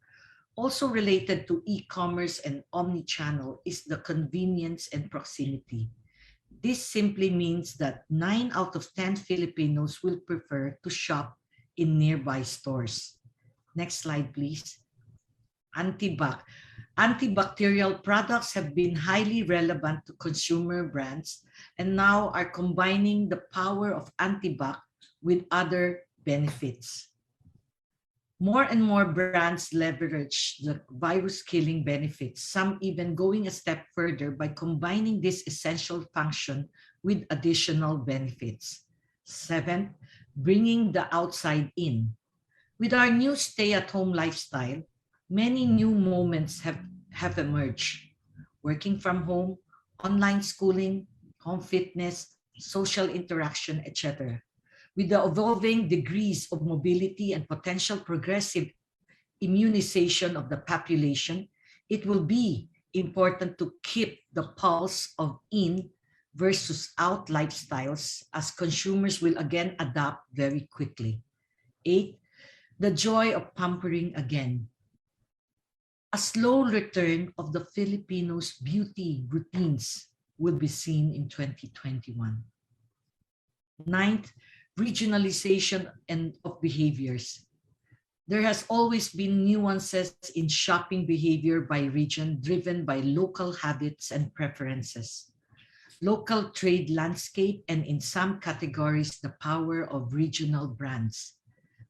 Also related to e-commerce and omni-channel is the convenience and proximity. This simply means that 9 out of 10 Filipinos will prefer to shop in nearby stores. Next slide, please. Antibacterial products have been highly relevant to consumer brands and now are combining the power of antibac with other benefits. More and more brands leverage the virus-killing benefits, some even going a step further by combining this essential function with additional benefits. Seventh, bringing the outside in. With our new stay-at-home lifestyle, many new moments have emerged. Working from home, online schooling, home fitness, social interaction, etc. With the evolving degrees of mobility and potential progressive immunization of the population, it will be important to keep the pulse of in versus out lifestyles as consumers will again adapt very quickly. 8, the joy of pampering again. A slow return of the Filipinos' beauty routines will be seen in 2021. 9th, regionalization of behaviors. There has always been nuances in shopping behavior by region driven by local habits and preferences. Local trade landscape and in some categories, the power of regional brands.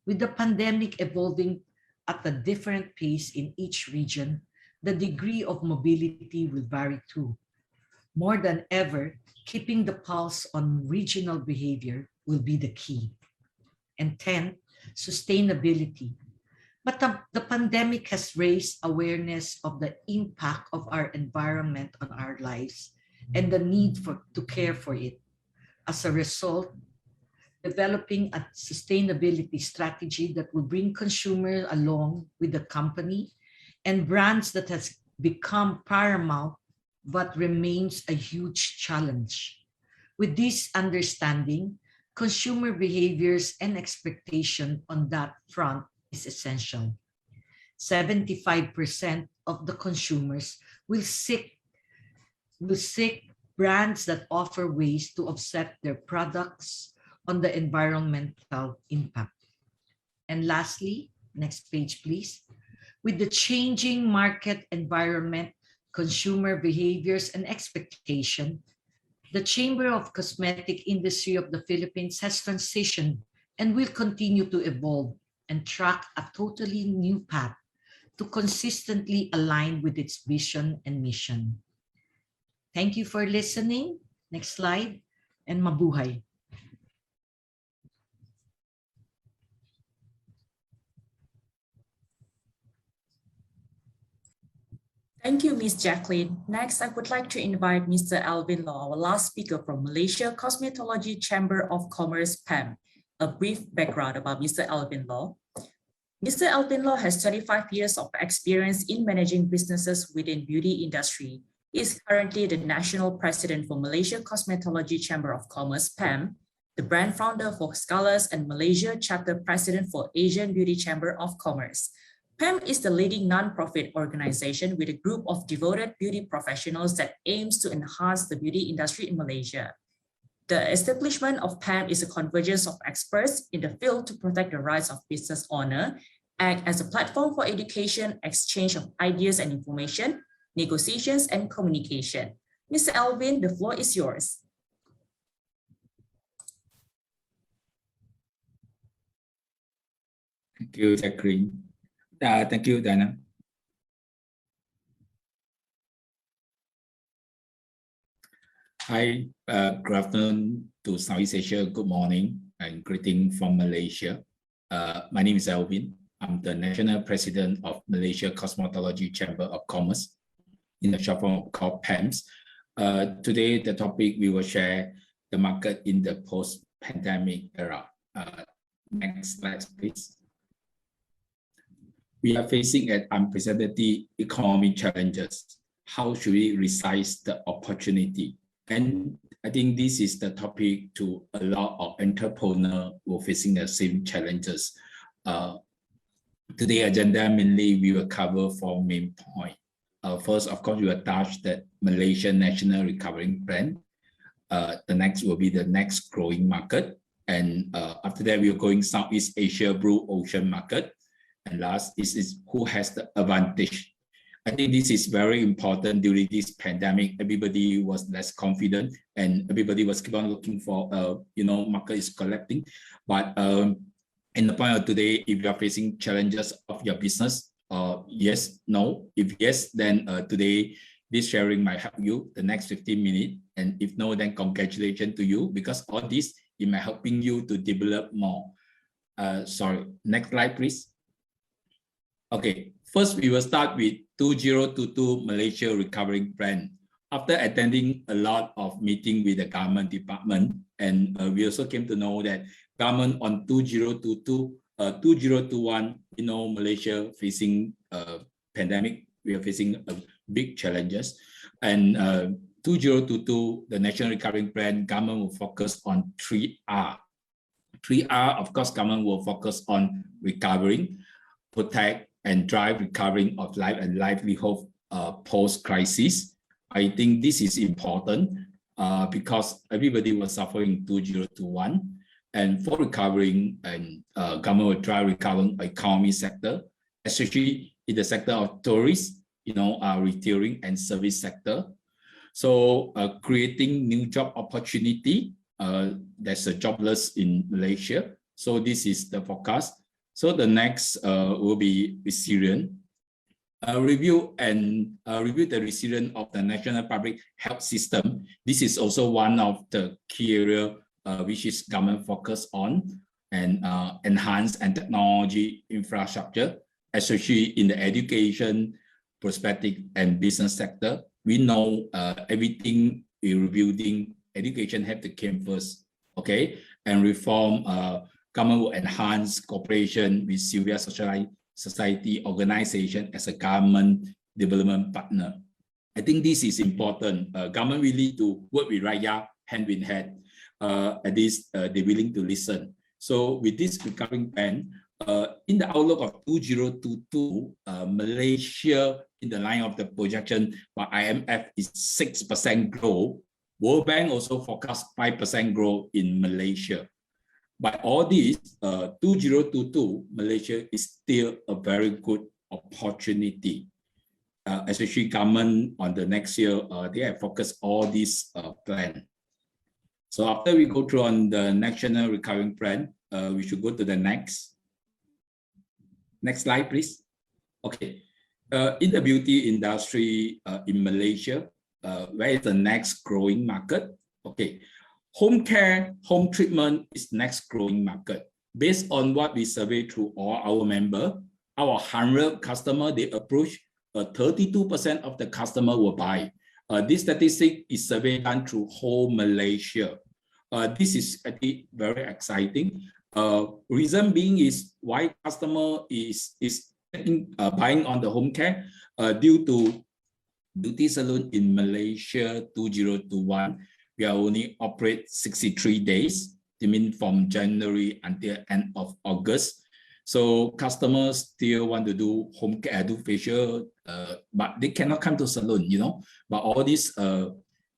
With the pandemic evolving at a different pace in each region, the degree of mobility will vary too. More than ever, keeping the pulse on regional behavior will be the key. And 10, sustainability. But the pandemic has raised awareness of the impact of our environment on our lives and the need to care for it. As a result, developing a sustainability strategy that will bring consumers along with the company and brands that has become paramount but remains a huge challenge. With this understanding, consumer behaviors and expectation on that front is essential. 75% of the consumers will seek brands that offer ways to offset their products on the environmental impact. And lastly, next page, please. With the changing market environment, consumer behaviors and expectation, the Chamber of Cosmetic Industry of the Philippines has transitioned and will continue to evolve and track a totally new path to consistently align with its vision and mission. Thank you for listening. Next slide, and mabuhay. Thank you, Ms. Jacqueline. Next, I would like to invite Mr. Alvin Law, our last speaker from Malaysia Cosmetology Chamber of Commerce, PAMM. A brief background about Mr. Alvin Law. Mr. Alvin Law has 35 years of experience in managing businesses within beauty industry. He is currently the National President for Malaysia Cosmetology Chamber of Commerce, PAMM, the brand founder for Scholars and Malaysia Chapter President for Asian Beauty Chamber of Commerce. PAMM is the leading non-profit organization with a group of devoted beauty professionals that aims to enhance the beauty industry in Malaysia. The establishment of PAMM is a convergence of experts in the field to protect the rights of business owner act as a platform for education, exchange of ideas and information, negotiations, and communication. Mr. Alvin, the floor is yours. Thank you, Jacqueline. Thank you, Dana. Hi, good afternoon to Southeast Asia. Good morning and greeting from Malaysia. My name is Alvin. I'm the National President of Malaysia Cosmetology Chamber of Commerce, in the short form called PAMM. Today, the topic we will share the market in the post-pandemic era. Next slide, please. We are facing an unprecedented economic challenges. How should we resize the opportunity? And I think this is the topic to a lot of entrepreneurs who are facing the same challenges. Today's agenda mainly we will cover 4 main points. First, of course, we will touch the Malaysia National Recovery Plan. The next will be the next growing market. And after that, we are going Southeast Asia Blue Ocean market. And last is who has the advantage. I think this is very important during this pandemic. Everybody was less confident and everybody was keep on looking for, market is collecting. But in the point of today, if you are facing challenges of your business, yes, no. If yes, then today, this sharing might help you the next 15 minutes. And if no, then congratulations to you because all this, it might helping you to develop more. Sorry, next slide, please. Okay, first we will start with 2022 Malaysia Recovery Plan. After attending a lot of meetings with the government department, and we also came to know that government on 2022, 2021, Malaysia facing pandemic, we are facing big challenges. And 2022, the National Recovery Plan, government will focus on 3R. 3R, of course, government will focus on recovering, protect, and drive recovering of life and livelihood post-crisis. I think this is important because everybody was suffering in 2021. And for recovering, and government will drive recovering economy sector, especially in the sector of tourists, retailing and service sector. So creating new job opportunity, there's a jobless in Malaysia. So this is the forecast. So the next will be resilient. Review the resilience of the national public health system. This is also one of the key areas which is government focus on, and enhance and technology infrastructure, especially in the education, prospective and business sector. We know everything we're rebuilding, education have to come first, okay? And reform. Government will enhance cooperation with civil society organization as a government development partner. I think this is important. Government really to work with Rakyat hand in hand. At least they're willing to listen. So with this recovery plan, in the outlook of 2022, Malaysia in the line of the projection by IMF is 6% growth. World Bank also forecast 5% growth in Malaysia. By all this, 2022, Malaysia is still a very good opportunity. Especially government on the next year, they have focused all this plan. So after we go through on the National Recovery Plan, we should go to the next. Next slide, please. Okay. In the beauty industry in Malaysia, where is the next growing market? Okay. Home care, home treatment is next growing market. Based on what we survey through all our members, our 100 customers, they approach 32% of the customer will buy. This statistic is survey done through whole Malaysia. This is actually very exciting. Reason being is why customer is buying on the home care due to beauty salon in Malaysia 2021. We are only operate 63 days, I mean from January until end of August. So customers still want to do home care, do facial, but they cannot come to salon, But all these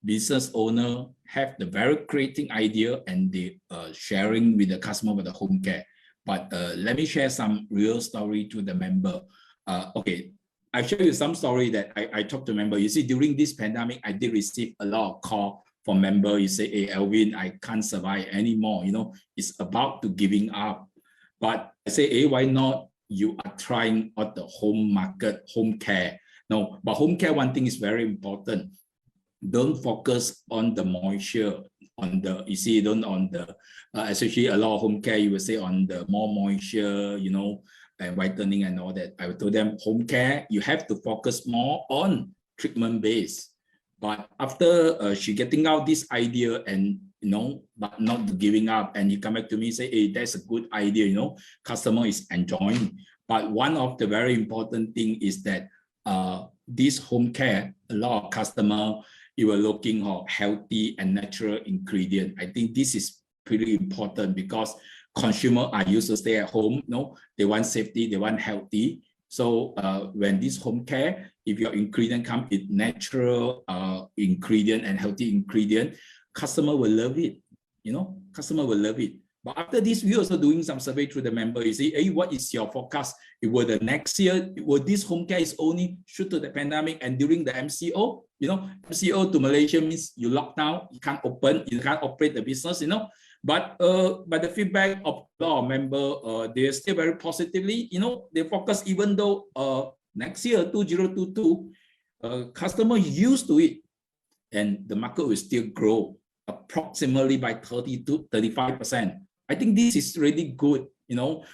business owner have the very creating idea and they sharing with the customer with the home care. But let me share some real story to the member. Okay, I show you some story that I talked to member. You see, during this pandemic, I did receive a lot of call from member. You say, hey, Alvin, I can't survive anymore. You know, it's about to giving up. But I say, hey, why not? You are trying out the home market, home care. No, but home care, one thing is very important. Don't focus on the moisture, on the, you see, don't on the, especially a lot of home care, you will say on the more moisture, you know, and whitening and all that. I told them home care, you have to focus more on treatment base. But after she getting out this idea and, you know, but not giving up, and you come back to me, say, hey, that's a good idea, you know, customer is enjoying. But one of the very important thing is that this home care, a lot of customer, you are looking for healthy and natural ingredient. I think this is pretty important because consumers are used to stay at home. No, they want safety, they want healthy. So when this home care, if your ingredient come with natural ingredient and healthy ingredient, customer will love it. You know, customer will love it. But after this, we also doing some survey through the member. You see, hey, what is your forecast? Will the next year, will this home care is only shoot to the pandemic and during the MCO? You know, MCO to Malaysia means you lock down, you can't open, you can't operate the business, you know. But the feedback of a lot of member, they're still very positively, you know, they focus even though next year, 2022, customer used to it and the market will still grow approximately by 30 to 35%. I think this is really good. You know,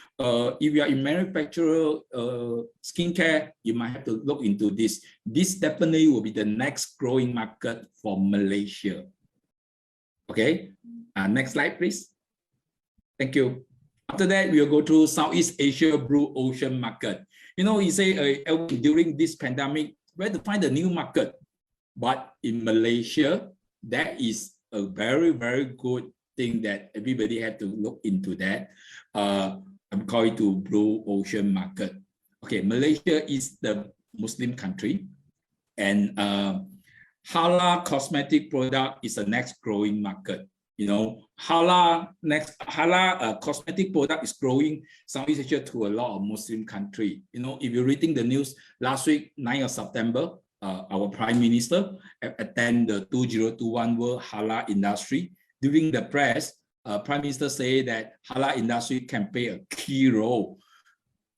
if you are in manufacturer skincare, you might have to look into this. This definitely will be the next growing market for Malaysia. Okay, next slide, please. Thank you. After that, we will go to Southeast Asia Blue Ocean market. You know, you say during this pandemic, where to find a new market? But in Malaysia, that is a very, very good thing that everybody had to look into that. I'm calling to Blue Ocean market. Okay, Malaysia is the Muslim country, and halal cosmetic product is the next growing market. You know, halal cosmetic product is growing Southeast Asia to a lot of Muslim country. You know, if you're reading the news last week, 9th of September, our Prime Minister attended the 2021 World Halal Industry. During the press, Prime Minister said that halal industry can play a key role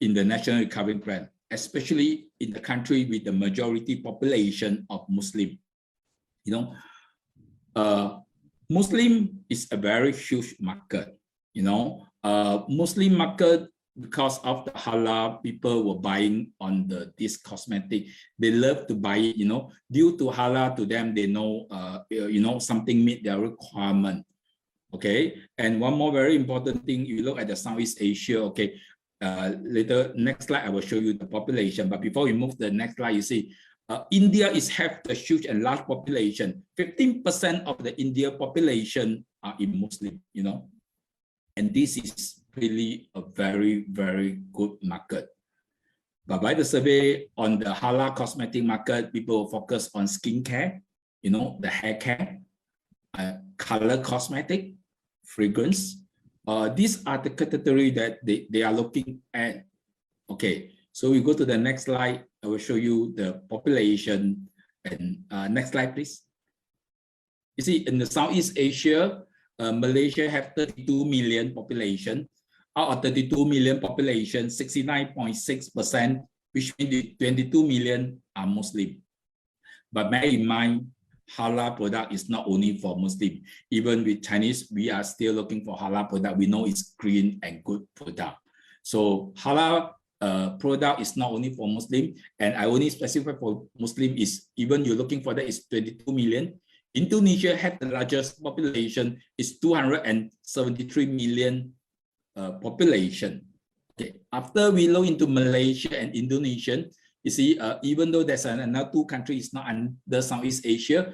in the national recovery plan, especially in the country with the majority population of Muslim. You know, Muslim is a very huge market. You know, Muslim market, because of the halal, people were buying on this cosmetic. They love to buy it, you know, due to halal to them, they know, you know, something meet their requirement. Okay, and one more very important thing, you look at the Southeast Asia, okay, later, next slide, I will show you the population. But before we move to the next slide, you see, India have a huge and large population. 15% of the India population are in Muslim, you know, and this is really a very, very good market. But by the survey on the halal cosmetic market, people focus on skincare, you know, the hair care, color cosmetic, fragrance. These are the category that they are looking at. Okay, so we go to the next slide. I will show you the population. And next slide, please. You see, in the Southeast Asia, Malaysia have 32 million population. Out of 32 million population, 69.6%, which means 22 million are Muslim. But bear in mind, halal product is not only for Muslim. Even with Chinese, we are still looking for halal product. We know it's green and good product. So halal product is not only for Muslim, and I only specify for Muslim is, even you're looking for that, is 22 million. Indonesia had the largest population, is 273 million population. Okay, after we look into Malaysia and Indonesia, you see, even though there's another two countries not under Southeast Asia,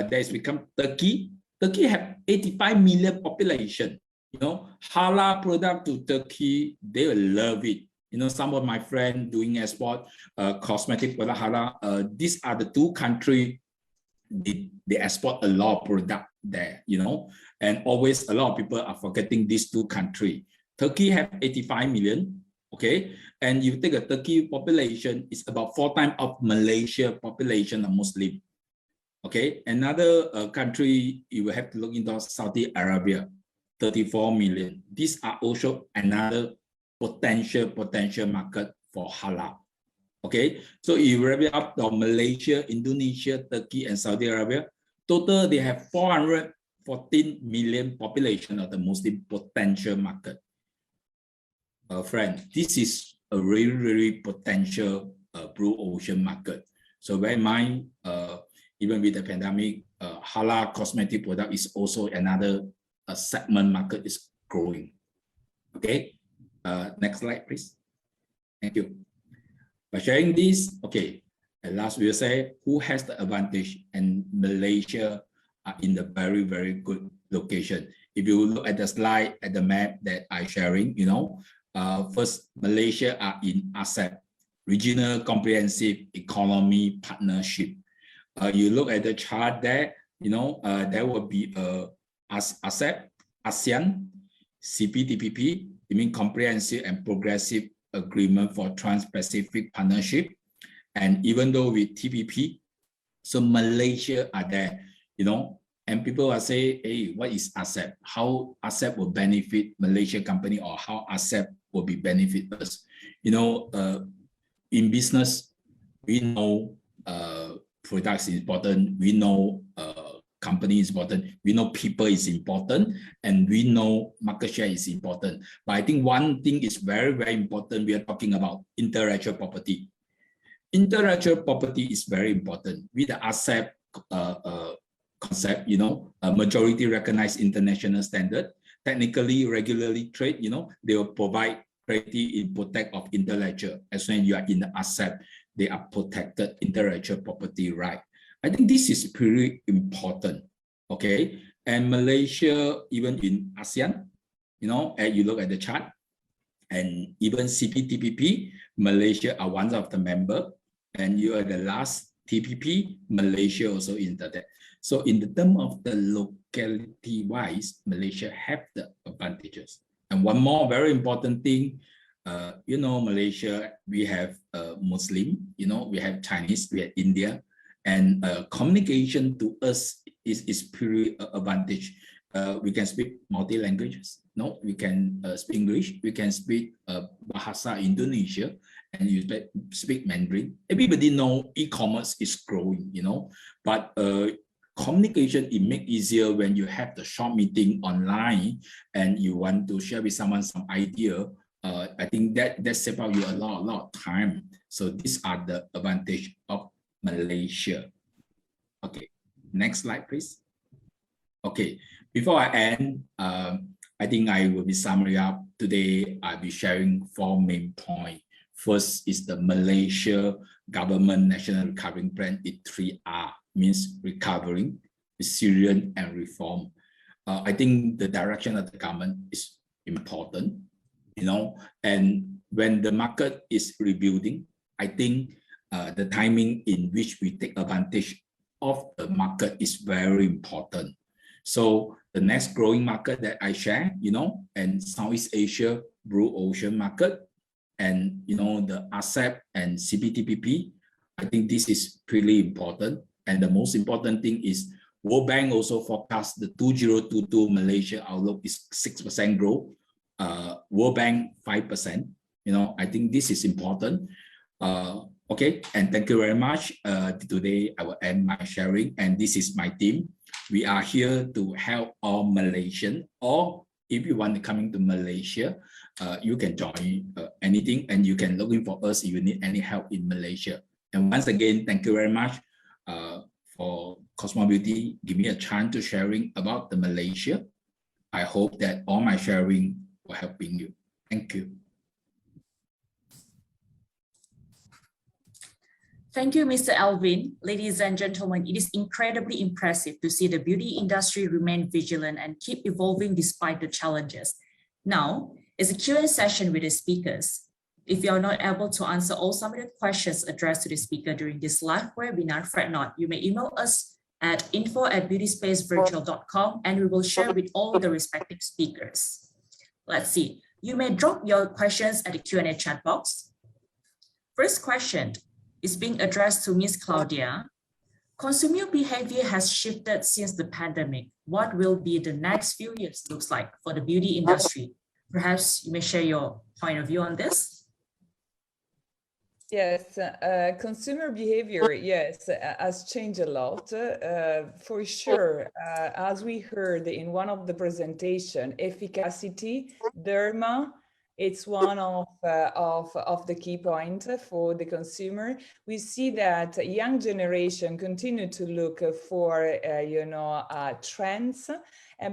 there's become Turkey. Turkey have 85 million population. You know, halal product to Turkey, they will love it. You know, some of my friends doing export cosmetic product halal. These are the two countries they export a lot of product there. You know, and always a lot of people are forgetting these two countries. Turkey have 85 million, okay? And you take a Turkey population, it's about 4 times of Malaysia population of Muslim, okay? Another country you will have to look into Saudi Arabia, 34 million. These are also another potential market for halal. Okay, so you wrap it up on Malaysia, Indonesia, Turkey, and Saudi Arabia. Total, they have 414 million population of the Muslim potential market. Friend, this is a really potential blue ocean market. So bear in mind, even with the pandemic, halal cosmetic product is also another segment market is growing. Okay, next slide, please. Thank you. By sharing this, okay, at last we'll say who has the advantage, and Malaysia are in the very good location. If you look at the slide, at the map that I'm sharing, you know, first Malaysia are in RCEP, Regional Comprehensive Economy Partnership. You look at the chart there, you know, there will be RCEP, ASEAN, CPTPP, I mean Comprehensive and Progressive Agreement for Trans-Pacific Partnership, and even though with TPP, so Malaysia are there, you know, and people are saying, hey, what is RCEP? How RCEP will benefit Malaysia company, or how RCEP will be benefit us? You know, in business, we know products is important, we know company is important, we know people is important, and we know market share is important. But I think one thing is very important. We are talking about intellectual property. Intellectual property is very important. With the RCEP concept, you know, a majority recognized international standard, technically regularly trade, you know, they will provide clarity in protect of intellectual. As when you are in the RCEP, they are protected intellectual property right. I think this is pretty important, okay? And Malaysia, even in ASEAN, you know, and you look at the chart, and even CPTPP, Malaysia are one of the member, and you are the last TPP, Malaysia also in that. So in the term of the locality-wise, Malaysia have the advantages. And one more very important thing, you know, Malaysia, we have Muslim, you know, we have Chinese, we have India, and communication to us is pretty advantage. We can speak multi languages. No, we can speak English. We can speak Bahasa Indonesia, and you speak Mandarin. Everybody know e-commerce is growing, you know, but communication it make easier when you have the short meeting online and you want to share with someone some idea. I think that save out you a lot of time. So these are the advantage of Malaysia. Okay, next slide, please. Okay, before I end, I think I will be summary up. Today, I'll be sharing 4 main points. First is the Malaysia government national recovery plan. It 3R, means recovering, resilient, and reform. I think the direction of the government is important, you know, and when the market is rebuilding, I think the timing in which we take advantage of the market is very important. So the next growing market that I share, you know, and Southeast Asia, Blue Ocean market, and, you know, the RCEP and CPTPP, I think this is pretty important. And the most important thing is World Bank also forecast the 2022 Malaysia outlook is 6% growth, World Bank 5%. You know, I think this is important. Okay, and thank you very much. Today I will end my sharing, and this is my team. We are here to help all Malaysian, or if you want to come into Malaysia, you can join anything, and you can look in for us if you need any help in Malaysia. And once again, thank you very much for Cosmo Beauty. Give me a chance to sharing about the Malaysia. I hope that all my sharing will helping you. Thank you. Thank you, Mr. Alvin. Ladies and gentlemen, it is incredibly impressive to see the beauty industry remain vigilant and keep evolving despite the challenges. Now, it's a Q&A session with the speakers. If you are not able to answer all submitted questions addressed to the speaker during this live webinar, fret not. You may email us at info@beautyspacedvirtual.com and we will share with all the respective speakers. Let's see. You may drop your questions at the Q&A chat box. First question is being addressed to Ms. Claudia. Consumer behavior has shifted since the pandemic. What will be the next few years looks like for the beauty industry? Perhaps you may share your point of view on this. Yes, consumer behavior, yes, has changed a lot, for sure. As we heard in one of the presentation, efficacy, derma, it's one of the key points for the consumer. We see that young generation continue to look for, trends,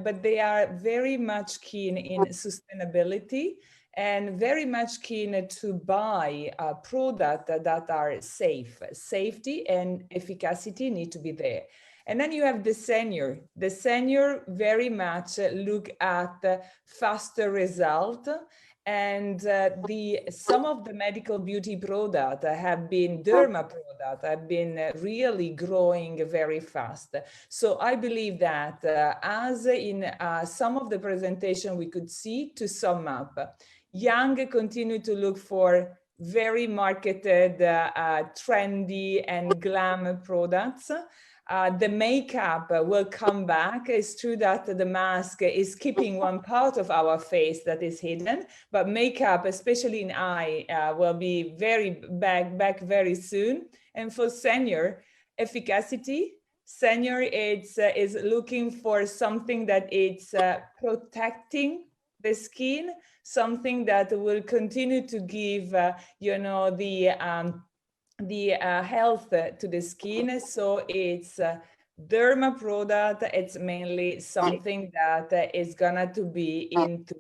but they are very much keen in sustainability and very much keen to buy a product that are safe. Safety and efficacy need to be there. And then you have the senior. The senior very much look at faster result. And some of the medical beauty products have been derma products, have been really growing very fast. So I believe that as in some of the presentation we could see, to sum up, young continue to look for very marketed, trendy and glam products. The makeup will come back. It's true that the mask is keeping one part of our face that is hidden, but makeup, especially in eye, will be back very soon. And for senior, efficacy. Senior is looking for something that is protecting the skin, something that will continue to give, the health to the skin. So it's derma product. It's mainly something that is gonna to be into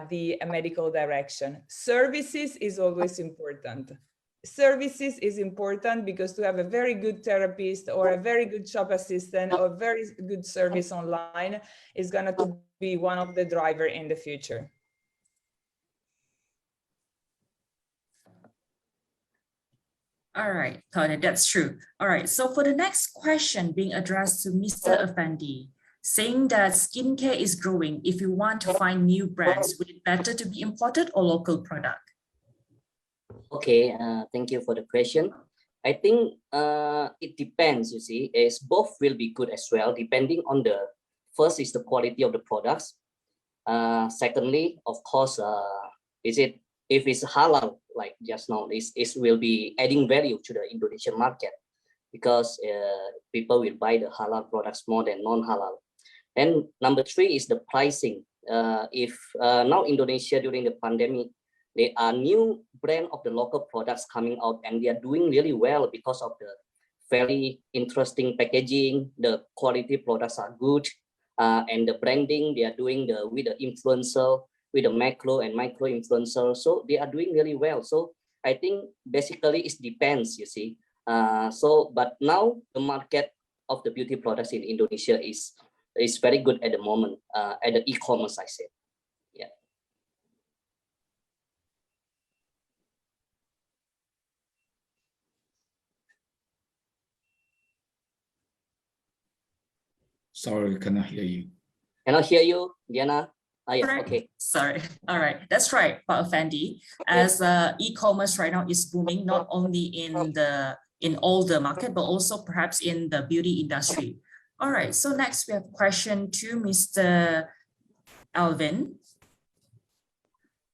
the medical direction. Services is always important. Services is important because to have a very good therapist or a very good shop assistant or very good service online is gonna to be one of the driver in the future. All right, Claudia, that's true. All right, so for the next question being addressed to Mr. Efendi, saying that skincare is growing. If you want to find new brands, would it better to be imported or local product? Okay, thank you for the question. I think it depends, you see, as both will be good as well, depending on the, first is the quality of the products. Secondly, of course, if it's halal, like just now, it will be adding value to the Indonesian market because people will buy the halal products more than non-halal. And number three is the pricing. If now Indonesia during the pandemic, there are new brand of the local products coming out and they are doing really well because of the very interesting packaging, the quality products are good, and the branding, they are doing with the influencer, with the macro and micro influencer, so they are doing really well. So I think basically it depends, you see. But now the market of the beauty products in Indonesia is very good at the moment, at the e-commerce, I said. Yeah. Sorry, cannot hear you. Cannot hear you, Diana? Yeah, okay. Sorry. All right, that's right, Pak Efendi. As e-commerce right now is booming, not only in all the market, but also perhaps in the beauty industry. All right, so next we have a question to Mr. Alvin.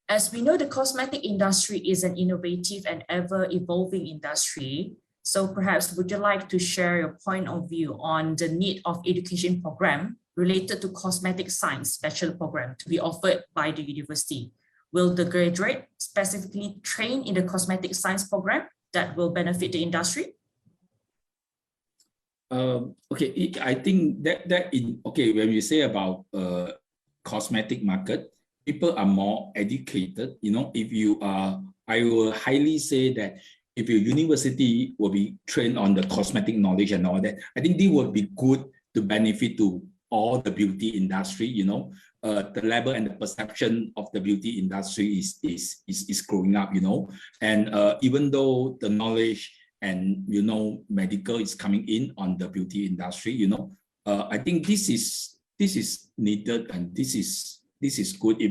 As we know, the cosmetic industry is an innovative and ever-evolving industry. So perhaps would you like to share your point of view on the need of education program related to cosmetic science special program to be offered by the university? Will the graduate specifically train in the cosmetic science program that will benefit the industry? Okay, I think when you say about cosmetic market, people are more educated. You know, if you are, I will highly say that if your university will be trained on the cosmetic knowledge and all that, I think they would be good to benefit to all the beauty industry. You know, the level and the perception of the beauty industry is growing up. You know, and even though the knowledge and medical is coming in on the beauty industry, you know, I think this is needed and this is good.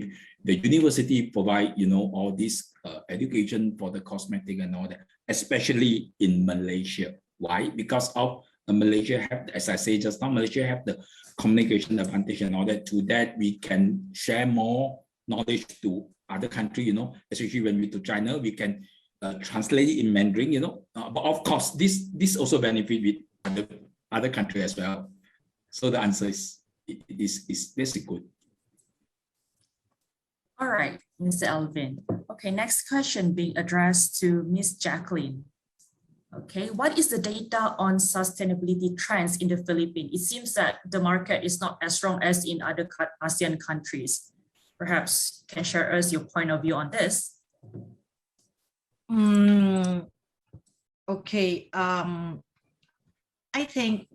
the university provide, all this education for the cosmetic and all that, especially in Malaysia. Why? Because of Malaysia have, as I say just now, Malaysia have the communication advantage and all that. To that, we can share more knowledge to other countries, especially when we to China, we can translate it in Mandarin, but of course, this also benefit with other countries as well. So the answer is basically good. All right, Mr. Alvin. Okay, next question being addressed to Ms. Jacqueline. Okay, what is the data on sustainability trends in the Philippines? It seems that the market is not as strong as in other ASEAN countries. Perhaps can share us your point of view on this. Okay, I think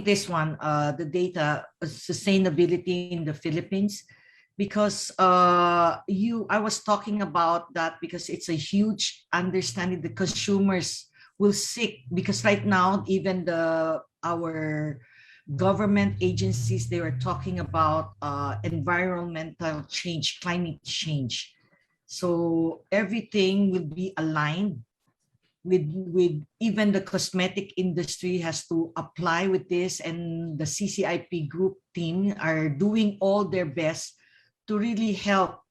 this one, the data sustainability in the Philippines, because I was talking about that because it's a huge understanding the consumers will seek, because right now even our government agencies, they are talking about environmental change, climate change. So everything will be aligned with even the cosmetic industry has to apply with this, and the CCIP group team are doing all their best to really help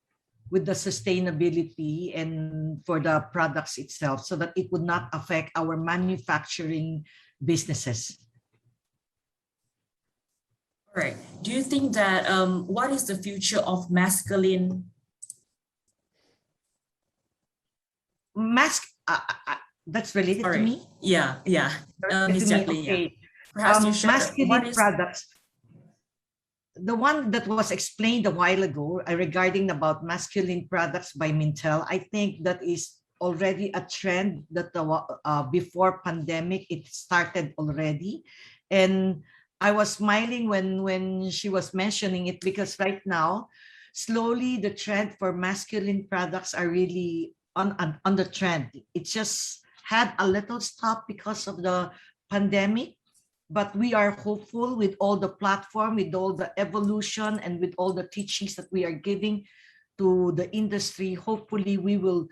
with the sustainability and for the products itself, so that it would not affect our manufacturing businesses. All right. Do you think that what is the future of masculine? That's related to me? Yeah. Ms. Jacqueline, okay. yeah. Perhaps you share masculine products. The one that was explained a while ago regarding about masculine products by Mintel, I think that is already a trend that before pandemic, it started already. And I was smiling when she was mentioning it, because right now, slowly the trend for masculine products are really on the trend. It just had a little stop because of the pandemic, but we are hopeful with all the platform, with all the evolution, and with all the teachings that we are giving to the industry. Hopefully, we will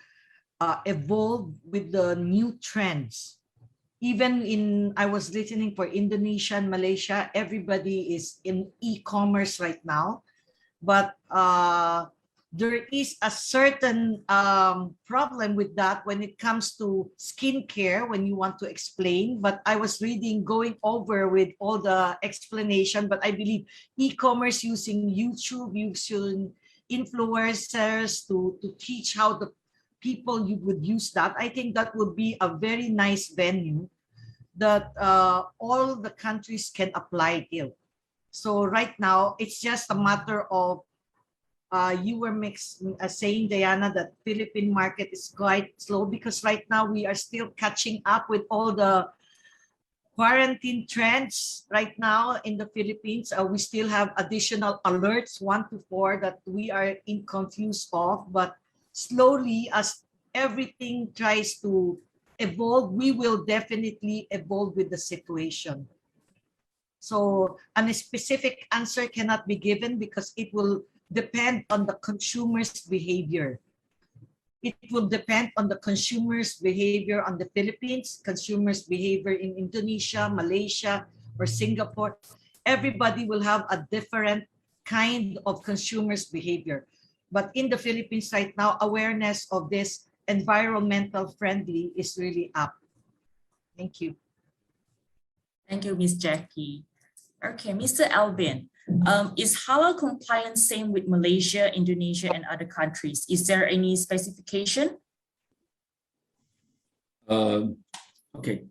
evolve with the new trends. Even I was listening for Indonesia and Malaysia, everybody is in e-commerce right now, but there is a certain problem with that when it comes to skincare, when you want to explain. But I was going over with all the explanation, but I believe e-commerce using YouTube, using influencers to teach how the people you would use that. I think that would be a very nice venue that all the countries can apply it. So right now, it's just a matter of you were saying, Diana, that Philippine market is quite slow because right now we are still catching up with all the quarantine trends right now in the Philippines. We still have additional alerts 1 to 4 that we are confused of, but slowly as everything tries to evolve, we will definitely evolve with the situation. So a specific answer cannot be given because it will depend on the consumer's behavior. It will depend on the consumer's behavior on the Philippines, consumer's behavior in Indonesia, Malaysia, or Singapore. Everybody will have a different kind of consumer's behavior. But in the Philippines right now, awareness of this environmental friendly is really up. Thank you. Thank you, Ms. Jackie. Okay, Mr. Alvin. Is halal compliance same with Malaysia, Indonesia, and other countries? Is there any specification? Okay,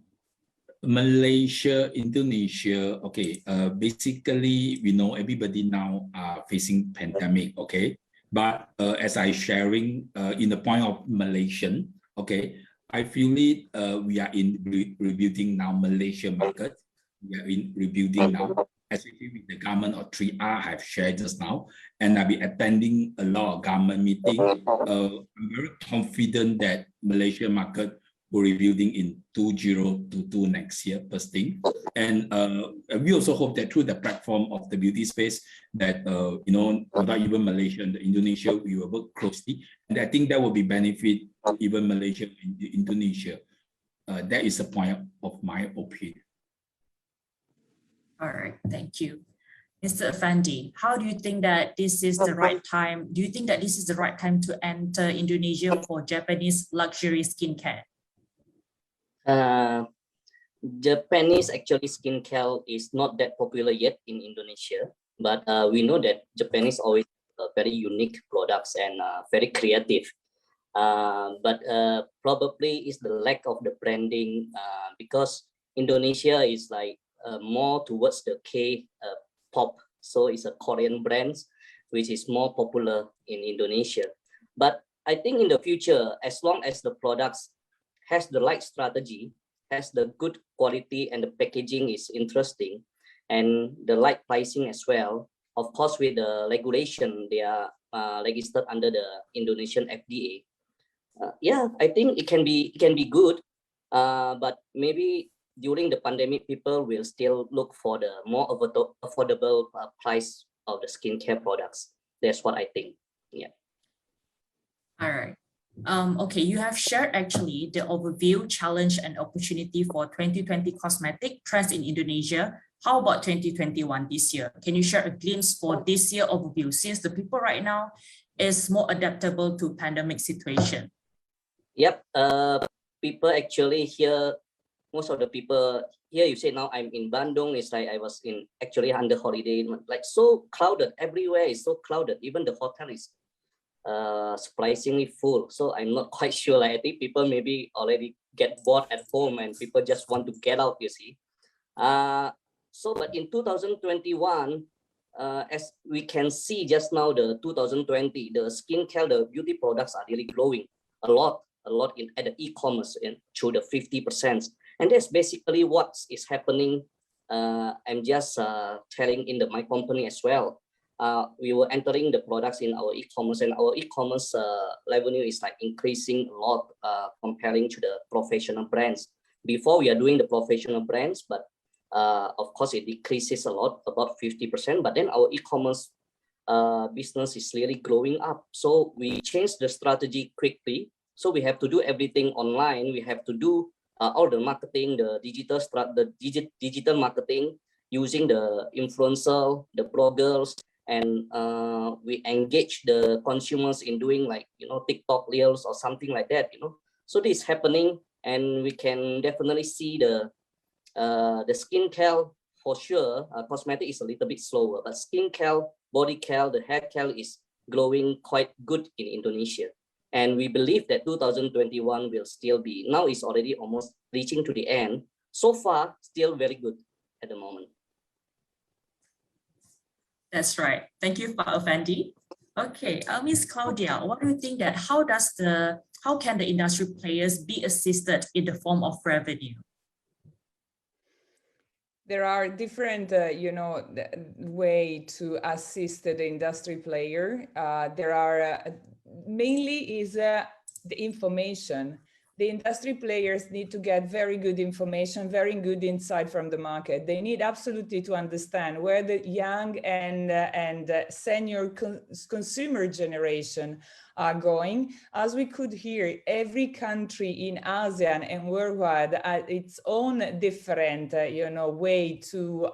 Malaysia, Indonesia. Okay, basically we know everybody now are facing pandemic. Okay, but as I sharing in the point of Malaysian. Okay, I feel it. We are in rebuilding now Malaysia market. We are in rebuilding now. Especially with the government of 3R I have shared just now, and I'll be attending a lot of government meetings. I'm very confident that Malaysia market we're rebuilding in 2022 next year, first thing. And we also hope that through the platform of the beauty space that, without even Malaysia and Indonesia, we will work closely. And I think that will be benefit even Malaysia and Indonesia. That is a point of my opinion. All right, thank you. Mr. Efendi, how do you think that this is the right time? Do you think that this is the right time to enter Indonesia for Japanese luxury skincare? Japanese actually skincare is not that popular yet in Indonesia, but we know that Japanese always very unique products and very creative. But probably is the lack of the branding because Indonesia is like more towards the K-pop, so it's a Korean brand which is more popular in Indonesia. But I think in the future, as long as the products has the right strategy, has the good quality and the packaging is interesting and the right pricing as well, of course with the regulation they are registered under the Indonesian FDA. Yeah, I think it can be good, but maybe during the pandemic, people will still look for the more affordable price of the skincare products. That's what I think. Yeah. All right. Okay, you have shared actually the overview, challenge, and opportunity for 2020 cosmetic trends in Indonesia. How about 2021 this year? Can you share a glimpse for this year overview since the people right now is more adaptable to pandemic situation? Yep. People actually here. Most of the people here, you say now I'm in Bandung, it's like I was in actually under holiday, like so crowded everywhere is so crowded. Even the hotel is surprisingly full. So I'm not quite sure. Like I think people maybe already get bored at home and people just want to get out, you see. But in 2021, as we can see just now, the 2020, the skincare, the beauty products are really growing a lot at the e-commerce and through the 50%. And that's basically what is happening. I'm just telling in my company as well. We were entering the products in our e-commerce, and our e-commerce revenue is like increasing a lot comparing to the professional brands. Before we are doing the professional brands, but of course it decreases a lot, about 50%. But then our e-commerce business is really growing up. So we changed the strategy quickly. So we have to do everything online. We have to do all the marketing, the digital marketing using the influencer, the bloggers, and we engage the consumers in doing like TikTok reels or something like that. So this is happening, and we can definitely see the skincare for sure. Cosmetic is a little bit slower, but skincare, body care, the hair care is growing quite good in Indonesia. And we believe that 2021 will still be, now it's already almost reaching to the end. So far, still very good at the moment. That's right. Thank you, Pak Efendi. Okay, Ms. Claudia, what do you think that how can the industry players be assisted in the form of revenue? There are different, way to assist the industry player. There are mainly is the information. The industry players need to get very good information, very good insight from the market. They need absolutely to understand where the young and senior consumer generation are going. As we could hear, every country in ASEAN and worldwide has its own different, way to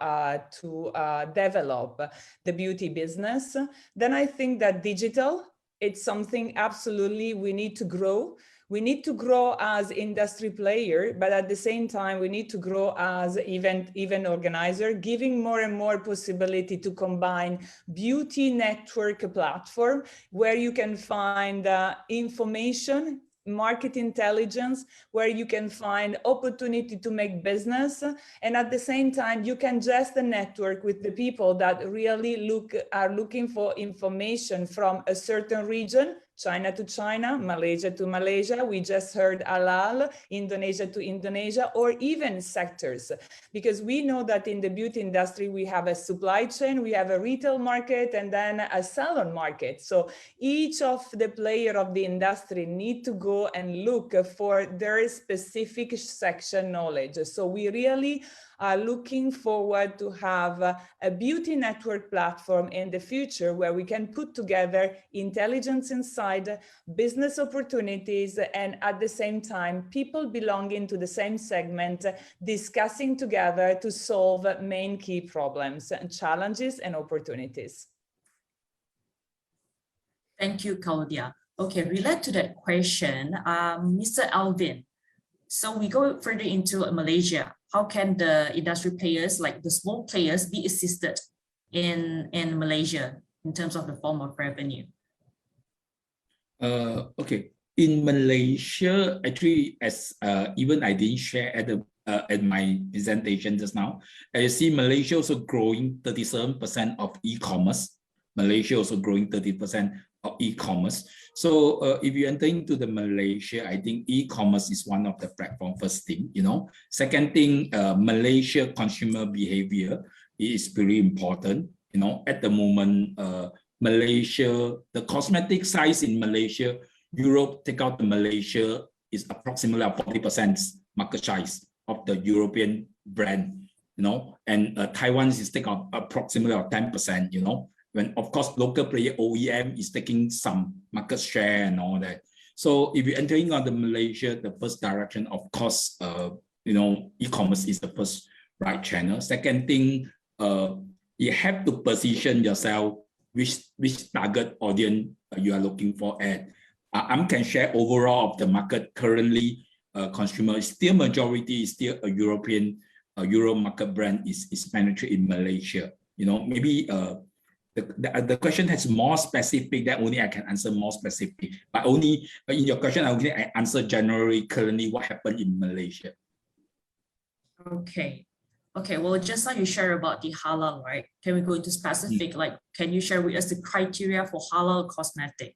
develop the beauty business. Then I think that digital, it's something absolutely we need to grow. We need to grow as industry player, but at the same time, we need to grow as event organizer, giving more and more possibility to combine beauty network platform where you can find information, market intelligence, where you can find opportunity to make business. And at the same time, you can just network with the people that really are looking for information from a certain region, China to China, Malaysia to Malaysia. We just heard halal, Indonesia to Indonesia, or even sectors. Because we know that in the beauty industry, we have a supply chain, we have a retail market, and then a salon market. So each of the player of the industry need to go and look for their specific section knowledge. So we really are looking forward to have a beauty network platform in the future where we can put together intelligence inside, business opportunities, and at the same time, people belonging to the same segment, discussing together to solve main key problems, challenges, and opportunities. Thank you, Claudia. Okay, relate to that question, Mr. Alvin. So we go further into Malaysia. How can the industry players, like the small players, be assisted in Malaysia in terms of the form of revenue? Okay, in Malaysia, actually, as even I didn't share at my presentation just now, you see Malaysia also growing 37% of e-commerce. Malaysia also growing 30% of e-commerce. So if you enter into the Malaysia, I think e-commerce is one of the platform, first thing, you know. Second thing, Malaysia consumer behavior is pretty important. You know, at the moment, Malaysia, the cosmetic size in Malaysia, Europe, take out the Malaysia, is approximately 40% market size of the European brand, you know, and Taiwan is take out approximately 10%, you know. When of course local player OEM is taking some market share and all that. So if you're entering on the Malaysia, the first direction, of course, you know, e-commerce is the first right channel. Second thing, you have to position yourself which target audience you are looking for at. I can share overall of the market currently. Consumer still majority is still a European Euro market brand is penetrated in Malaysia. You know, maybe the question has more specific, that only I can answer more specific, but only in your question I only answer generally currently what happened in Malaysia. Okay, well, just now you share about the halal, right? Can we go into specific, like can you share with us the criteria for halal cosmetic?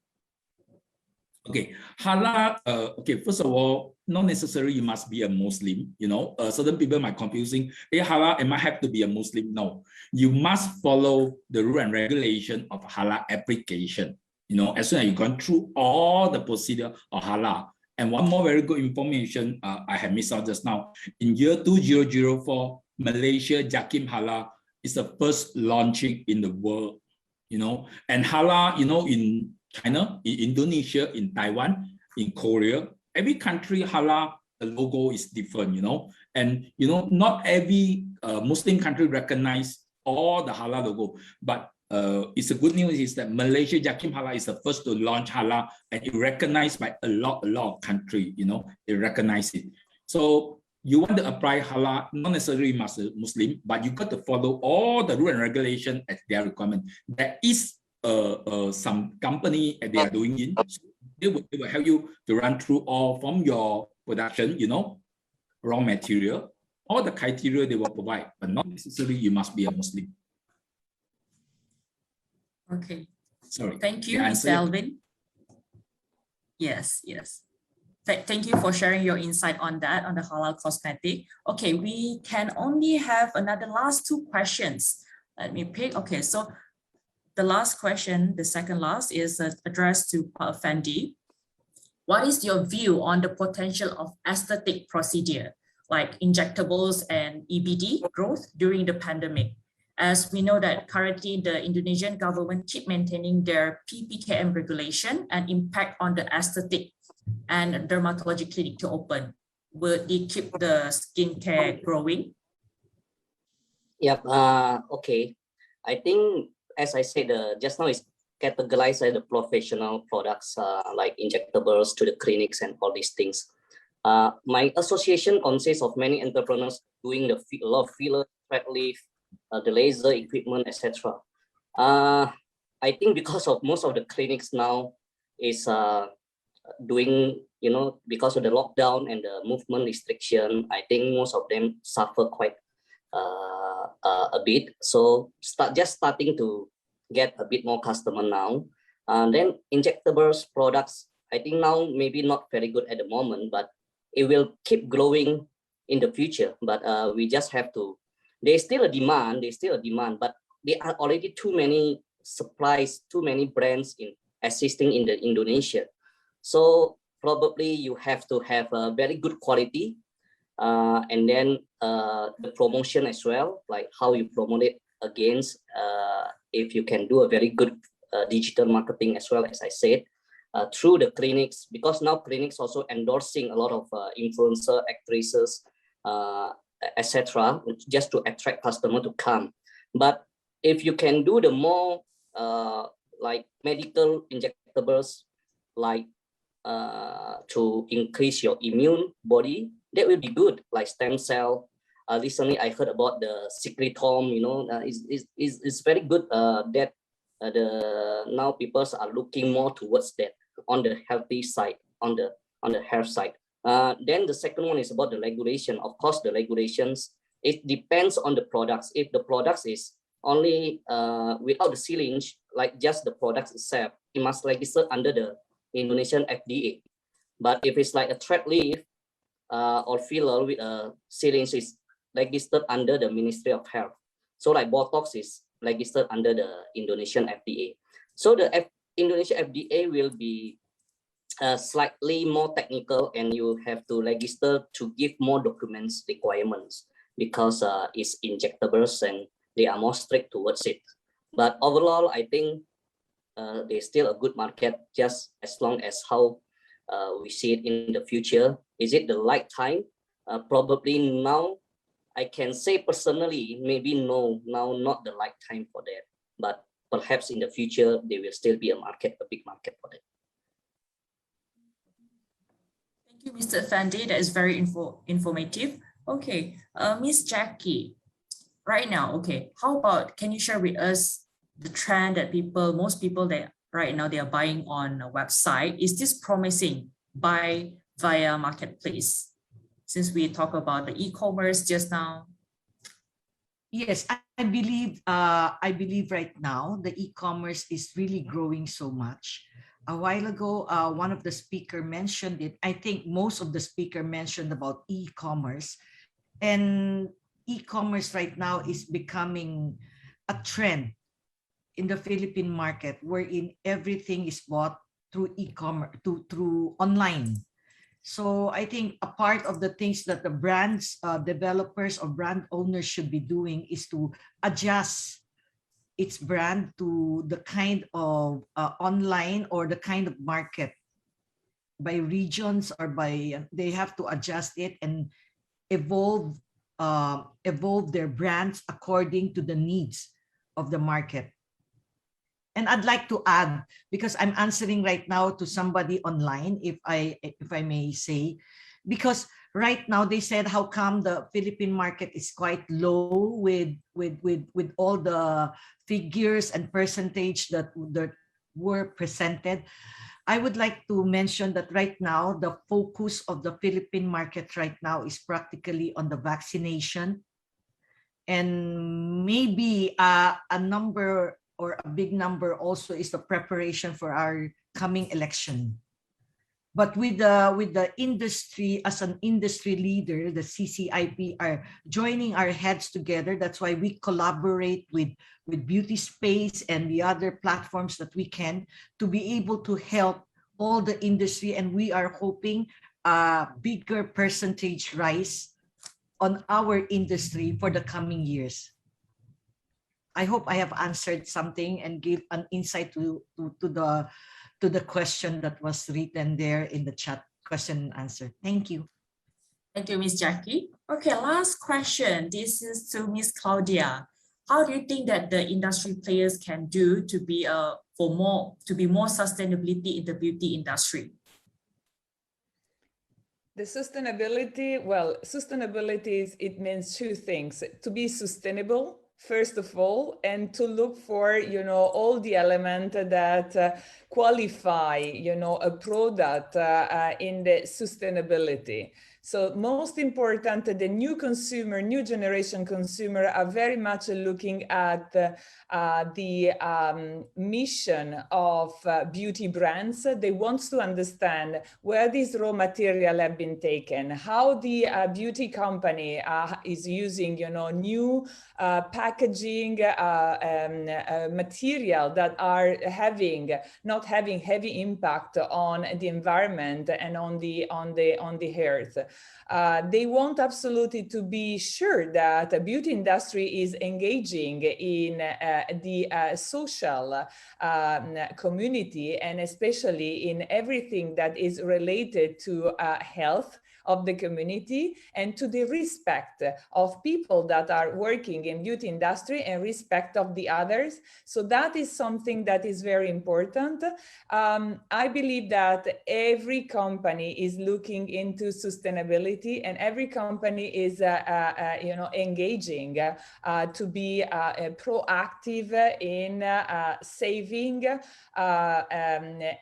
Okay, halal, okay, first of all, not necessarily you must be a Muslim, you know, certain people might confusing, hey, halal, am I have to be a Muslim? No, you must follow the rule and regulation of halal application, you know, as soon as you've gone through all the procedure of halal. And one more very good information I have missed out just now, in year 2004, Malaysia Jacqueline halal is the first launching in the world, you know, and halal, you know, in China, in Indonesia, in Taiwan, in Korea, every country halal, the logo is different, you know, and you know, not every Muslim country recognize all the halal logo, but it's a good news is that Malaysia Jacqueline halal is the first to launch halal, and it recognized by a lot of country, you know, they recognize it. So you want to apply halal, not necessarily must be Muslim, but you got to follow all the rule and regulation at their requirement. There is some company they are doing it. So they will help you to run through all from your production, you know, raw material, all the criteria they will provide, but not necessarily you must be a Muslim. Okay. Sorry. Thank you, Mr. Alvin. Yes. Thank you for sharing your insight on that, on the halal cosmetic. Okay, we can only have another last two questions. Let me pick. Okay, so the last question, the second last, is addressed to Efendi. What is your view on the potential of aesthetic procedure like injectables and EBD growth during the pandemic? As we know that currently the Indonesian government keep maintaining their PPKM regulation and impact on the aesthetic and dermatology clinic to open. Will they keep the skincare growing? Yep. Okay. I think, as I said just now, is categorized as the professional products like injectables to the clinics and all these things. My association consists of many entrepreneurs doing a lot of filler, thread lift, the laser equipment, etc. I think because of most of the clinics now is doing, you know, because of the lockdown and the movement restriction, I think most of them suffer quite a bit. So starting to get a bit more customer now. Then injectables products, I think now maybe not very good at the moment, but it will keep growing in the future. But we just have to, there's still a demand, but there are already too many supplies, too many brands existing in the Indonesia. So probably you have to have a very good quality, and then the promotion as well, like how you promote it against, if you can do a very good digital marketing as well, as I said, through the clinics, because now clinics also endorsing a lot of influencer, actresses, etc., just to attract customer to come. But if you can do the more like medical injectables, like to increase your immune body, that will be good, like stem cell. Recently I heard about the secretome, you know, it's very good that now people are looking more towards that on the healthy side, on the health side. Then the second one is about the regulation. Of course, the regulations, it depends on the products. If the products is only without the syringe, like just the products itself, it must register under the Indonesian FDA. But if it's like a thread leaf or filler with a syringe, is registered under the Ministry of Health. So like Botox is registered under the Indonesian FDA. So the Indonesian FDA will be slightly more technical, and you have to register to give more documents requirements, because it's injectables and they are more strict towards it. But overall, I think there's still a good market, just as long as how we see it in the future. Is it the right time? Probably now, I can say personally, maybe no, now not the right time for that. But perhaps in the future, there will still be a market, a big market for that. Thank you, Mr. Efendi. That is very informative. Okay, Miss Jackie, right now, okay, how about, can you share with us the trend that most people that right now they are buying on a website? Is this promising buy via marketplace? Since we talk about the e-commerce just now. Yes, I believe right now the e-commerce is really growing so much. A while ago, one of the speaker mentioned it. I think most of the speaker mentioned about e-commerce, and e-commerce right now is becoming a trend in the Philippine market, wherein everything is bought through e-commerce, through online. So I think a part of the things that the brands, developers or brand owners should be doing is to adjust its brand to the kind of online or the kind of market by regions, or by, they have to adjust it and evolve their brands according to the needs of the market. And I'd like to add, because I'm answering right now to somebody online, if I may say, because right now they said, how come the Philippine market is quite low with all the figures and percentage that were presented. I would like to mention that right now, the focus of the Philippine market right now is practically on the vaccination, and maybe a number, or a big number also, is the preparation for our coming election. But with the industry, as an industry leader, the CCIP are joining our heads together. That's why we collaborate with Beauty Space and the other platforms that we can, to be able to help all the industry. And we are hoping a bigger percentage rise on our industry for the coming years. I hope I have answered something and give an insight to the question that was written there in the chat, question and answer. Thank you. Thank you, Miss Jackie. Okay, last question. This is to Miss Claudia. How do you think that the industry players can do to be more sustainability in the beauty industry? The sustainability, well, sustainability it means two things: to be sustainable, first of all, and to look for, all the elements that qualify, a product in the sustainability. So most important, the new consumer, new generation consumer are very much looking at the mission of beauty brands. They want to understand where these raw material have been taken, how the beauty company is using, new packaging material that are not having heavy impact on the environment and on the earth. They want absolutely to be sure that the beauty industry is engaging in the social community, and especially in everything that is related to health of the community and to the respect of people that are working in beauty industry and respect of the others. So that is something that is very important. I believe that every company is looking into sustainability, and every company is engaging to be proactive in saving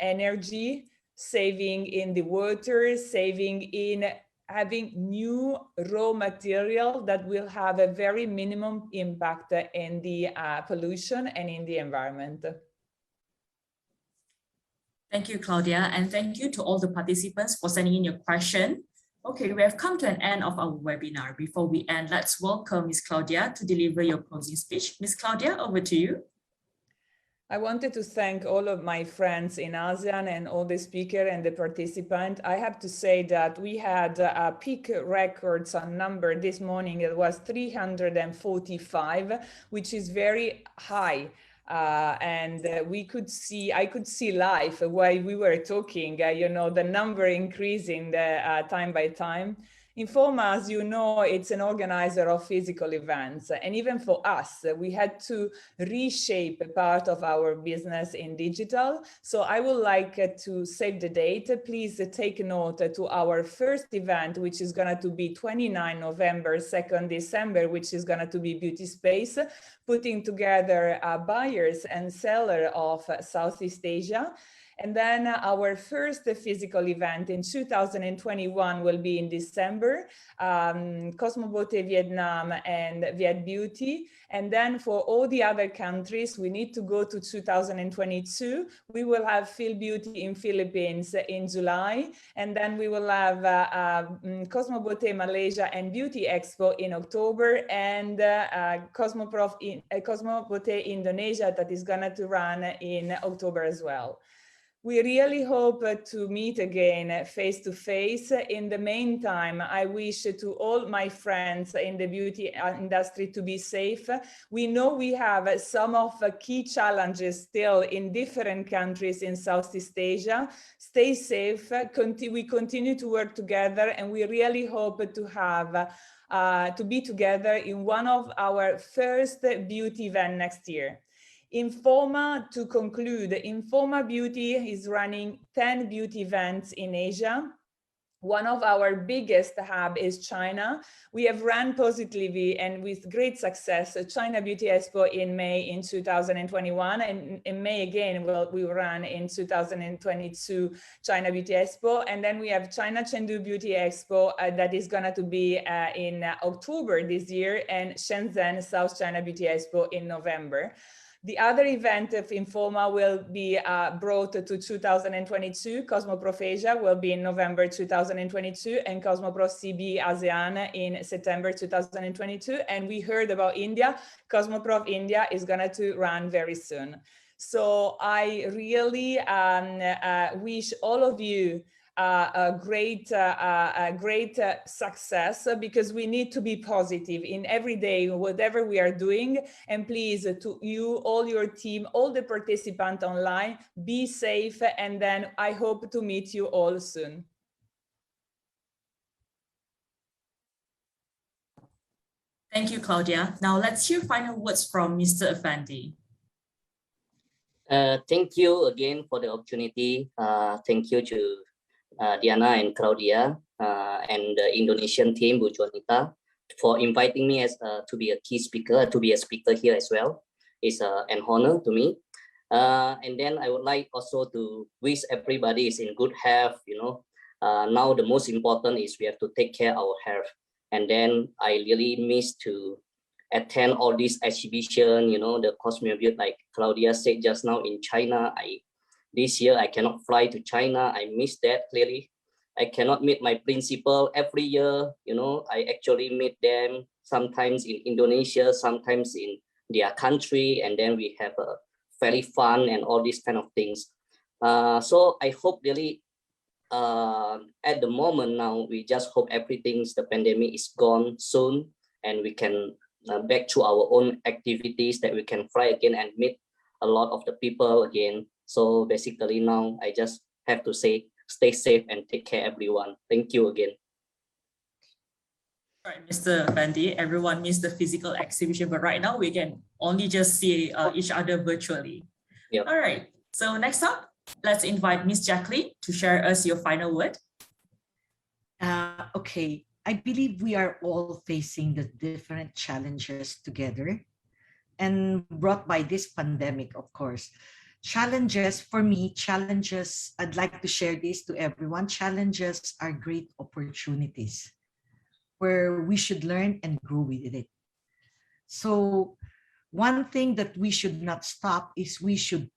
energy, saving in the water, saving in having new raw material that will have a very minimum impact in the pollution and in the environment. Thank you, Claudia, and thank you to all the participants for sending in your question. Okay, we have come to an end of our webinar. Before we end, let's welcome Ms. Claudia to deliver your closing speech. Ms. Claudia, over to you. I wanted to thank all of my friends in ASEAN and all the speakers and the participants. I have to say that we had a peak records on number this morning. It was 345, which is very high. I could see live while we were talking, the number increasing time by time. Informa, as you know, it's an organizer of physical events. And even for us, we had to reshape a part of our business in digital. So I would like to save the date. Please take note to our first event, which is going to be 29 November, 2nd December, which is going to be Beauty Space, putting together buyers and sellers of Southeast Asia. And then our first physical event in 2021 will be in December, Cosmetology Vietnam and Viet Beauty. And then for all the other countries, we need to go to 2022. We will have Feel Beauty in Philippines in July. And then we will have Cosmetology Malaysia and Beauty Expo in October, and Cosmetology Indonesia that is going to run in October as well. We really hope to meet again face to face. In the meantime, I wish to all my friends in the beauty industry to be safe. We know we have some of the key challenges still in different countries in Southeast Asia. Stay safe. We continue to work together, and we really hope to have to be together in one of our first beauty event next year. Informa, to conclude, Informa Beauty is running 10 beauty events in Asia. One of our biggest hub is China. We have run positively and with great success China Beauty Expo in May in 2021, and in May again we will run in 2022 China Beauty Expo, and then we have China Chengdu Beauty Expo that is going to be in October this year, and Shenzhen South China Beauty Expo in November. The other event of Informa will be brought to 2022. Cosmoprof Asia will be in November 2022, and Cosmoprof CB ASEAN in September 2022. And we heard about India. Cosmoprof India is going to run very soon. So I really wish all of you a great success, because we need to be positive in every day, whatever we are doing. And please, to you, all your team, all the participants online, be safe. And then I hope to meet you all soon. Thank you, Claudia. Now let's hear final words from Mr. Efendi. Thank you again for the opportunity. Thank you to Diana and Claudia and the Indonesian team, Bu Juanita, for inviting me as to be a key speaker, to be a speaker here as well. It's an honor to me. And then I would like also to wish everybody is in good health, Now the most important is we have to take care of our health. And then I really miss to attend all these exhibition, the cosmetic, like Claudia said just now, in China. This year I cannot fly to China. I miss that clearly. I cannot meet my principal every year. I actually meet them sometimes in Indonesia, sometimes in their country, and then we have a very fun and all these kind of things. So I hope really at the moment now, we just hope the pandemic is gone soon, and we can back to our own activities, that we can fly again and meet a lot of the people again. So basically now I just have to say, stay safe and take care, everyone. Thank you again. All right, Mr. Efendi, everyone missed the physical exhibition, but right now we can only just see each other virtually. Yep. All right, so next up, let's invite Miss Jacqueline to share us your final word. Okay, I believe we are all facing the different challenges together, and brought by this pandemic, of course. Challenges, for me, I'd like to share this to everyone. Challenges are great opportunities where we should learn and grow with it. So one thing that we should not stop is we should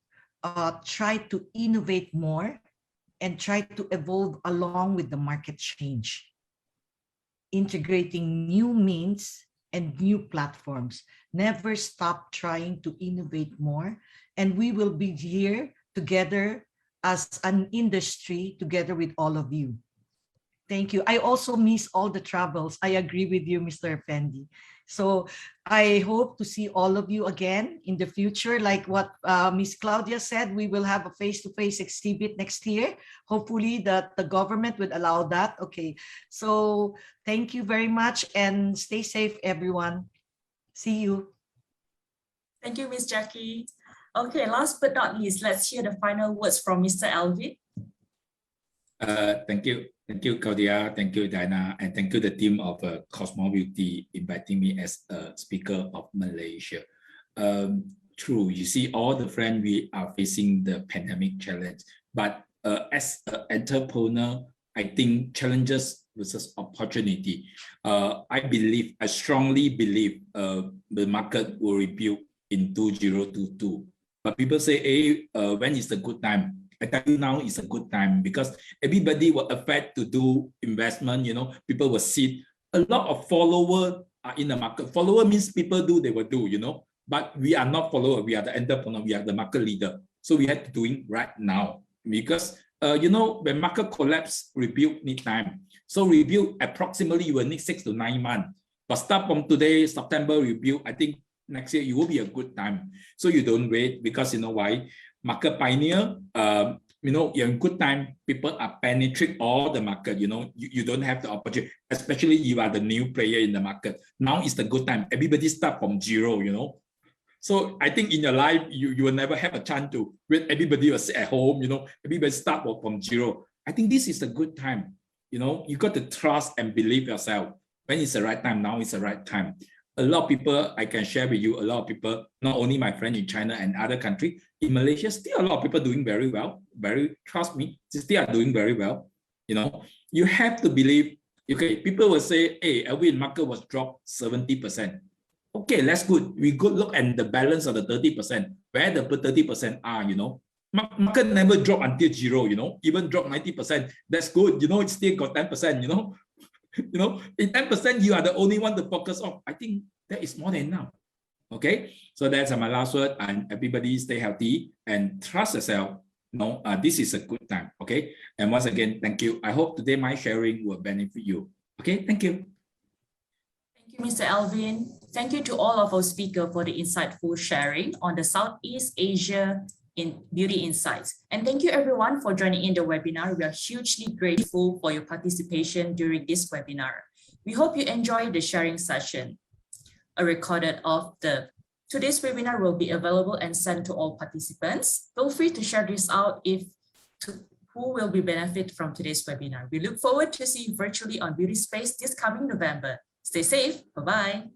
try to innovate more and try to evolve along with the market change, integrating new means and new platforms. Never stop trying to innovate more, and we will be here together as an industry together with all of you. Thank you. I also miss all the travels. I agree with you, Mr. Efendi. So I hope to see all of you again in the future. Like what Ms. Claudia said, we will have a face-to-face exhibit next year. Hopefully that the government would allow that. Okay, so thank you very much and stay safe, everyone. See you. Thank you, Ms. Jackie. Okay, last but not least, let's hear the final words from Mr. Alvin. Thank you. Thank you, Claudia. Thank you, Diana. And thank you, the team of Cosmetology, inviting me as a speaker of Malaysia. True, you see, all the friends, we are facing the pandemic challenge. But as an entrepreneur, I think challenges versus opportunity. I strongly believe the market will rebuild in 2022. But people say, hey, when is the good time? I tell you now is a good time, because everybody will affect to do investment, people will see a lot of followers are in the market. Follower means people do, they will do, but we are not follower, we are the entrepreneur, we are the market leader. So we have to do it right now, because when market collapse, rebuild need time. So rebuild approximately you will need 6 to 9 months. But start from today, September rebuild, I think next year it will be a good time. So you don't wait, because you know why? Market pioneer, you're in good time, people are penetrate all the market, you don't have the opportunity, especially you are the new player in the market. Now is the good time. Everybody start from zero, So I think in your life, you will never have a chance to, when everybody will sit at home, everybody start from zero. I think this is a good time. You got to trust and believe yourself. When it's the right time, now is the right time. A lot of people, I can share with you, a lot of people, not only my friend in China and other countries, in Malaysia, still a lot of people doing very well. Trust me, still are doing very well. You have to believe, okay, people will say, hey, Alvin, market was dropped 70%. Okay, that's good. We go look at the balance of the 30%, where the 30% are, Market never drop until zero, even drop 90%. That's good, it still got 10%, in 10%, you are the only one to focus on. I think that is more than enough. Okay, so that's my last word. And everybody stay healthy and trust yourself. This is a good time. Okay, and once again, thank you. I hope today my sharing will benefit you. Okay, thank you. Thank you, Mr. Alvin. Thank you to all of our speakers for the insightful sharing on the Southeast Asia in Beauty Insights. And thank you everyone for joining in the webinar. We are hugely grateful for your participation during this webinar. We hope you enjoyed the sharing session. A recording of today's webinar will be available and sent to all participants. Feel free to share this out who will be benefit from today's webinar. We look forward to see you virtually on Beauty Space this coming November. Stay safe. Bye-bye.